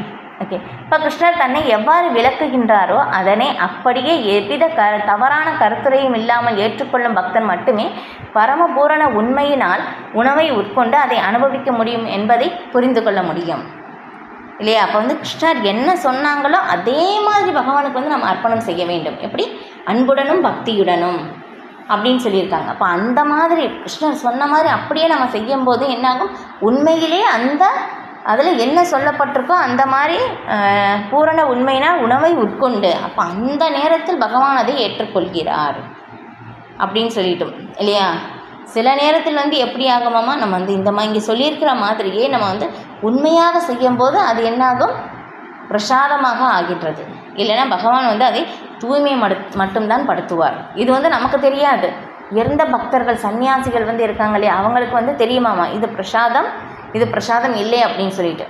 ஓகே, இப்போ கிருஷ்ணர் தன்னை எவ்வாறு விளக்குகின்றாரோ அதனை அப்படியே எவ்வித தவறான கருத்துரையும் இல்லாமல் ஏற்றுக்கொள்ளும் பக்தன் மட்டுமே பரமபூரண உண்மையினால் உணவை உட்கொண்டு அதை அனுபவிக்க முடியும் என்பதை புரிந்து கொள்ள முடியும் இல்லையா. அப்போ வந்து கிருஷ்ணர் என்ன சொன்னாங்களோ அதே மாதிரி பகவானுக்கு வந்து நம்ம அர்ப்பணம் செய்ய வேண்டும். எப்படி அன்புடனும் பக்தியுடனும் அப்படின்னு சொல்லியிருக்காங்க. அப்போ அந்த மாதிரி கிருஷ்ணர் சொன்ன மாதிரி அப்படியே நம்ம செய்யும்போது என்னாகும் உண்மையிலே அதில் என்ன சொல்லப்பட்டிருக்கோ அந்த மாதிரி பூரண உண்மையினால் உணவை உட்கொண்டு அப்போ அந்த நேரத்தில் பகவான் அதை ஏற்றுக்கொள்கிறார் அப்படின்னு சொல்லிட்டோம் இல்லையா. சில நேரத்தில் வந்து எப்படி ஆகுமாமா நம்ம வந்து இங்கே சொல்லியிருக்கிற மாதிரியே நம்ம வந்து உண்மையாக செய்யும்போது அது என்னாகும் பிரசாதமாக ஆகின்றது. இல்லைன்னா பகவான் வந்து அதை தூய்மை மட்டும்தான் படுத்துவார். இது வந்து நமக்கு தெரியாது. உயர்ந்த பக்தர்கள் சன்னியாசிகள் வந்து இருக்காங்க இல்லையா அவங்களுக்கு வந்து தெரியுமாமா இது பிரசாதம் இல்லை அப்படின்னு சொல்லிட்டு.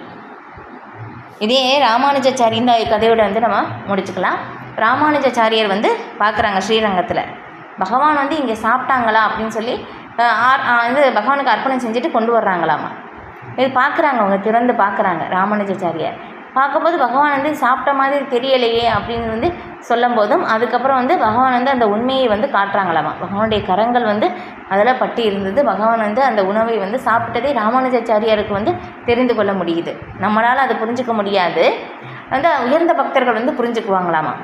இதே ராமானுஜாச்சாரி இந்த கதையோட வந்து நம்ம முடிச்சுக்கலாம். ராமானுஜாச்சாரியர் வந்து பார்க்குறாங்க ஸ்ரீரங்கத்தில். பகவான் வந்து இங்கே சாப்பிட்டாங்களா அப்படின்னு சொல்லி இது பகவானுக்கு அர்ப்பணம் செஞ்சுட்டு கொண்டு வர்றாங்களாமா. இது பார்க்குறாங்க, அவங்க திறந்து பார்க்குறாங்க ராமானுஜாச்சாரியார். பார்க்கும்போது பகவான் வந்து சாப்பிட்ட மாதிரி தெரியலையே அப்படின்னு வந்து சொல்லும் போதும் அதுக்கப்புறம் வந்து பகவான் வந்து அந்த உண்மையை வந்து காட்டுறாங்களாமா. பகவானுடைய கரங்கள் வந்து அதில் பட்டி இருந்தது. பகவான் வந்து அந்த உணவை வந்து சாப்பிட்டதே ராமானுஜாச்சாரியாருக்கு வந்து தெரிந்து கொள்ள முடியுது. நம்மளால் அதை புரிஞ்சிக்க முடியாது. அந்த உயர்ந்த பக்தர்கள் வந்து புரிஞ்சுக்குவாங்களாமா.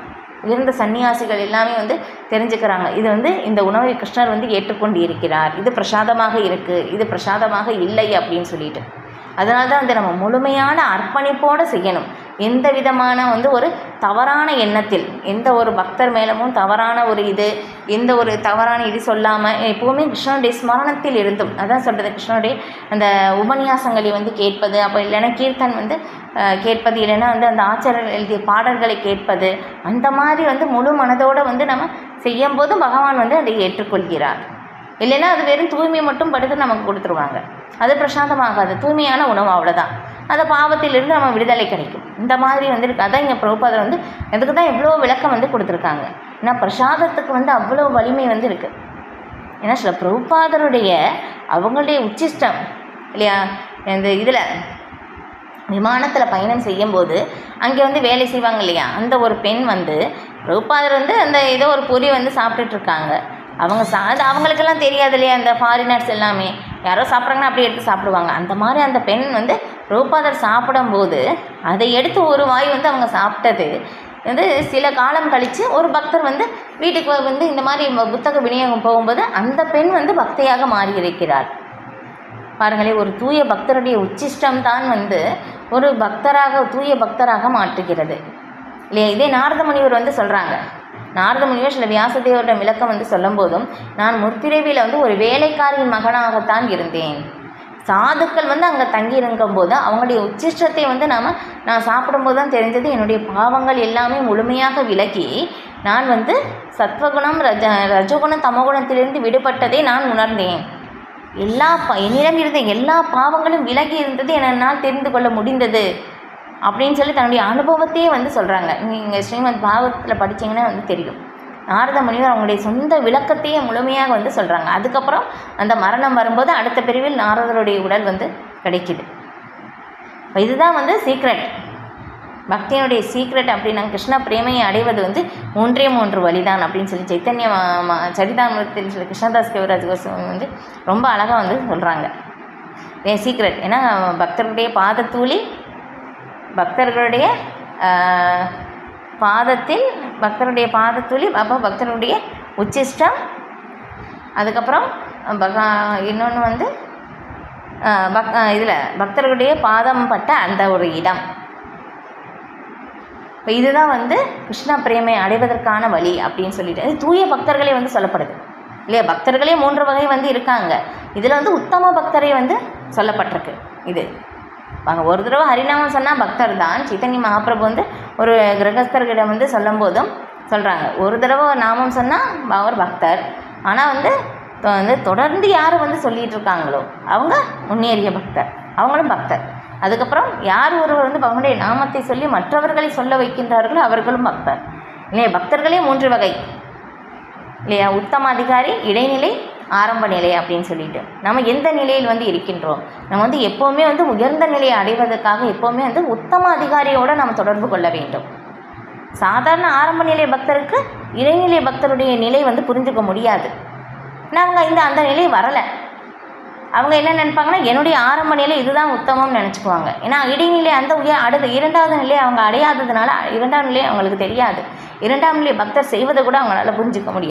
உயர்ந்த சன்னியாசிகள் எல்லாமே வந்து தெரிஞ்சுக்கிறாங்க. இது வந்து இந்த உணவை கிருஷ்ணர் வந்து ஏற்றுக்கொண்டு இருக்கிறார், இது பிரசாதமாக இருக்குது, இது பிரசாதமாக இல்லை அப்படின்னு சொல்லிட்டு. அதனால தான் வந்து நம்ம முழுமையான அர்ப்பணிப்போடு செய்யணும். எந்த விதமான வந்து ஒரு தவறான எண்ணத்தில், எந்த ஒரு பக்தர் மேலமும் தவறான ஒரு எந்த ஒரு தவறான இது சொல்லாமல் எப்போவுமே கிருஷ்ணனுடைய ஸ்மரணத்தில் இருந்தும், அதான் சொல்கிறது, கிருஷ்ணனுடைய அந்த உபன்யாசங்களை வந்து கேட்பது, அப்போ இல்லைன்னா கீர்த்தன் வந்து கேட்பது, இல்லைன்னா வந்து அந்த ஆச்சாரியர் எழுதிய பாடல்களை கேட்பது, அந்த மாதிரி வந்து முழு மனதோடு வந்து நம்ம செய்யும்போது பகவான் வந்து அதை ஏற்றுக்கொள்கிறார். இல்லைன்னா அது வெறும் தூய்மை மட்டும் படுத்து நமக்கு கொடுத்துருவாங்க, அது பிரசாதமாகாது, தூய்மையான உணவு, அவ்வளோதான். அந்த பாவத்திலிருந்து நம்ம விடுதலை கிடைக்கும். இந்த மாதிரி வந்து இருக்குது. அதான் இங்கே பிரபுபாதர் வந்து அதுக்கு தான் இவ்வளோ விளக்கம் வந்து கொடுத்துருக்காங்க. ஏன்னா பிரசாதத்துக்கு வந்து அவ்வளோ வலிமை வந்து இருக்குது. ஏன்னா சில பிரபுபாதருடைய அவங்களுடைய உச்சிஷ்டம் இல்லையா, இந்த இதில் விமானத்தில் பயணம் செய்யும்போது அங்கே வந்து வேலை செய்வாங்க இல்லையா, அந்த ஒரு பெண் வந்து பிரபுபாதர் வந்து அந்த ஏதோ ஒரு பொரி வந்து சாப்பிட்டுட்ருக்காங்க. அவங்க அது அவங்களுக்கெல்லாம் தெரியாது இல்லையா, அந்த ஃபாரினர்ஸ் எல்லாமே யாரோ சாப்பிட்றாங்கன்னா அப்படியே எடுத்து சாப்பிடுவாங்க. அந்த மாதிரி அந்த பெண் வந்து பிரபுபாதர் சாப்பிடும்போது அதை எடுத்து ஒரு வாய் வந்து அவங்க சாப்பிட்டது வந்து சில காலம் கழித்து ஒரு பக்தர் வந்து வீட்டுக்கு வந்து இந்த மாதிரி புத்தக விநியோகம் போகும்போது அந்த பெண் வந்து பக்தையாக மாறி இருக்கிறார். பாருங்களேன், ஒரு தூய பக்தருடைய உச்சிஷ்டம் தான் வந்து ஒரு பக்தராக தூய பக்தராக மாற்றுகிறது இல்லையா. இதே நாரத முனிவர் வந்து சொல்கிறாங்க. நாரத முனிவர் சில வியாசதேவரோட விளக்கம் வந்து சொல்லும் போதும், நான் முற்பிறவியில் வந்து ஒரு வேலைக்காரியின் மகனாகத்தான் இருந்தேன். சாதுக்கள் வந்து அங்கே தங்கியிருக்கும் போது அவங்களுடைய உச்சிஷ்டத்தை வந்து நான் சாப்பிடும்போது தான் தெரிஞ்சது, என்னுடைய பாவங்கள் எல்லாமே முழுமையாக விலகி நான் வந்து சத்வகுணம் ரஜகுணம் தமகுணத்திலிருந்து விடுபட்டதை நான் உணர்ந்தேன். என்னிடம் இருந்த எல்லா பாவங்களும் விலகி இருந்தது என்னால் தெரிந்து கொள்ள முடிந்தது அப்படின்னு சொல்லி தன்னுடைய அனுபவத்தையே வந்து சொல்கிறாங்க. நீங்கள் ஸ்ரீமத் பாகவத்தில் படித்தீங்கன்னா வந்து தெரியும். நாரத முனிவர் அவங்களுடைய சொந்த விளக்கத்தையே முழுமையாக வந்து சொல்கிறாங்க. அதுக்கப்புறம் அந்த மரணம் வரும்போது அடுத்த பிரிவில் நாரதருடைய உடல் வந்து கிடைக்கிது. இதுதான் வந்து சீக்ரெட், பக்தியினுடைய சீக்ரெட் அப்படின்னா கிருஷ்ண பிரேமையை அடைவது வந்து 3 வழிதான் அப்படின்னு சொல்லி சைத்தன்ய சரிதாமிரத்தில் சொல்லி கிருஷ்ணதாஸ் கவிராஜ் கோஸ்வாமி வந்து ரொம்ப அழகாக வந்து சொல்கிறாங்க. ஏன் சீக்ரெட், ஏன்னா பக்தர்களுடைய பாதத்தூளி, பக்தர்களுடைய பாதத்துளி, அப்போ பக்தர்களுடைய உச்சிஷ்டம், அதுக்கப்புறம் இன்னொன்று வந்து இதில் பக்தர்களுடைய பாதம் பட்ட அந்த ஒரு இடம். இப்போ இதுதான் வந்து கிருஷ்ண பிரேமை அடைவதற்கான வழி அப்படின்னு சொல்லிட்டு அது தூய பக்தர்களே வந்து சொல்லப்படுது இல்லையா. பக்தர்களே 3 வகை வந்து இருக்காங்க. இதில் வந்து உத்தம பக்தரை வந்து சொல்லப்பட்டிருக்கு. இது வாங்க, ஒரு தடவை ஹரிநாமம் சொன்னால் பக்தர் தான். சைத்தன்ய மகாபிரபு வந்து ஒரு கிரகஸ்தர்களிடம் வந்து சொல்லும் போதும் சொல்கிறாங்க, ஒரு தடவை நாமம் சொன்னால் அவர் பக்தர், ஆனால் வந்து தொடர்ந்து யார் வந்து சொல்லிகிட்டு இருக்காங்களோ அவங்க முன்னேறிய பக்தர், அவங்களும் பக்தர். அதுக்கப்புறம் யார் ஒருவர் வந்து அவங்களுடைய நாமத்தை சொல்லி மற்றவர்களை சொல்ல வைக்கின்றார்களோ அவர்களும் பக்தர் இல்லையா. பக்தர்களே 3 வகை இல்லையா, உத்தம அதிகாரி, இடைநிலை, ஆரம்ப நிலை அப்படின்னு சொல்லிட்டு நம்ம எந்த நிலையில் வந்து இருக்கின்றோம். நம்ம வந்து எப்போவுமே வந்து உயர்ந்த நிலையை அடைவதற்காக எப்போவுமே வந்து உத்தம அதிகாரியோடு நம்ம தொடர்பு கொள்ள வேண்டும். சாதாரண ஆரம்ப நிலை பக்தருக்கு இடைநிலை பக்தருடைய நிலை வந்து புரிஞ்சுக்க முடியாது. நாங்கள் அந்த நிலை வரலை. அவங்க என்ன நினைப்பாங்கன்னா, என்னுடைய ஆரம்ப நிலை இதுதான் உத்தமம்னு நினச்சிக்குவாங்க. ஏன்னா இடைநிலை அந்த அடுத்த 2வது நிலை அவங்க அடையாததுனால 2ஆம் நிலை அவங்களுக்கு தெரியாது. 2ஆம் நிலை பக்தர் செய்வதை கூட அவங்களால புரிஞ்சிக்க முடியாது.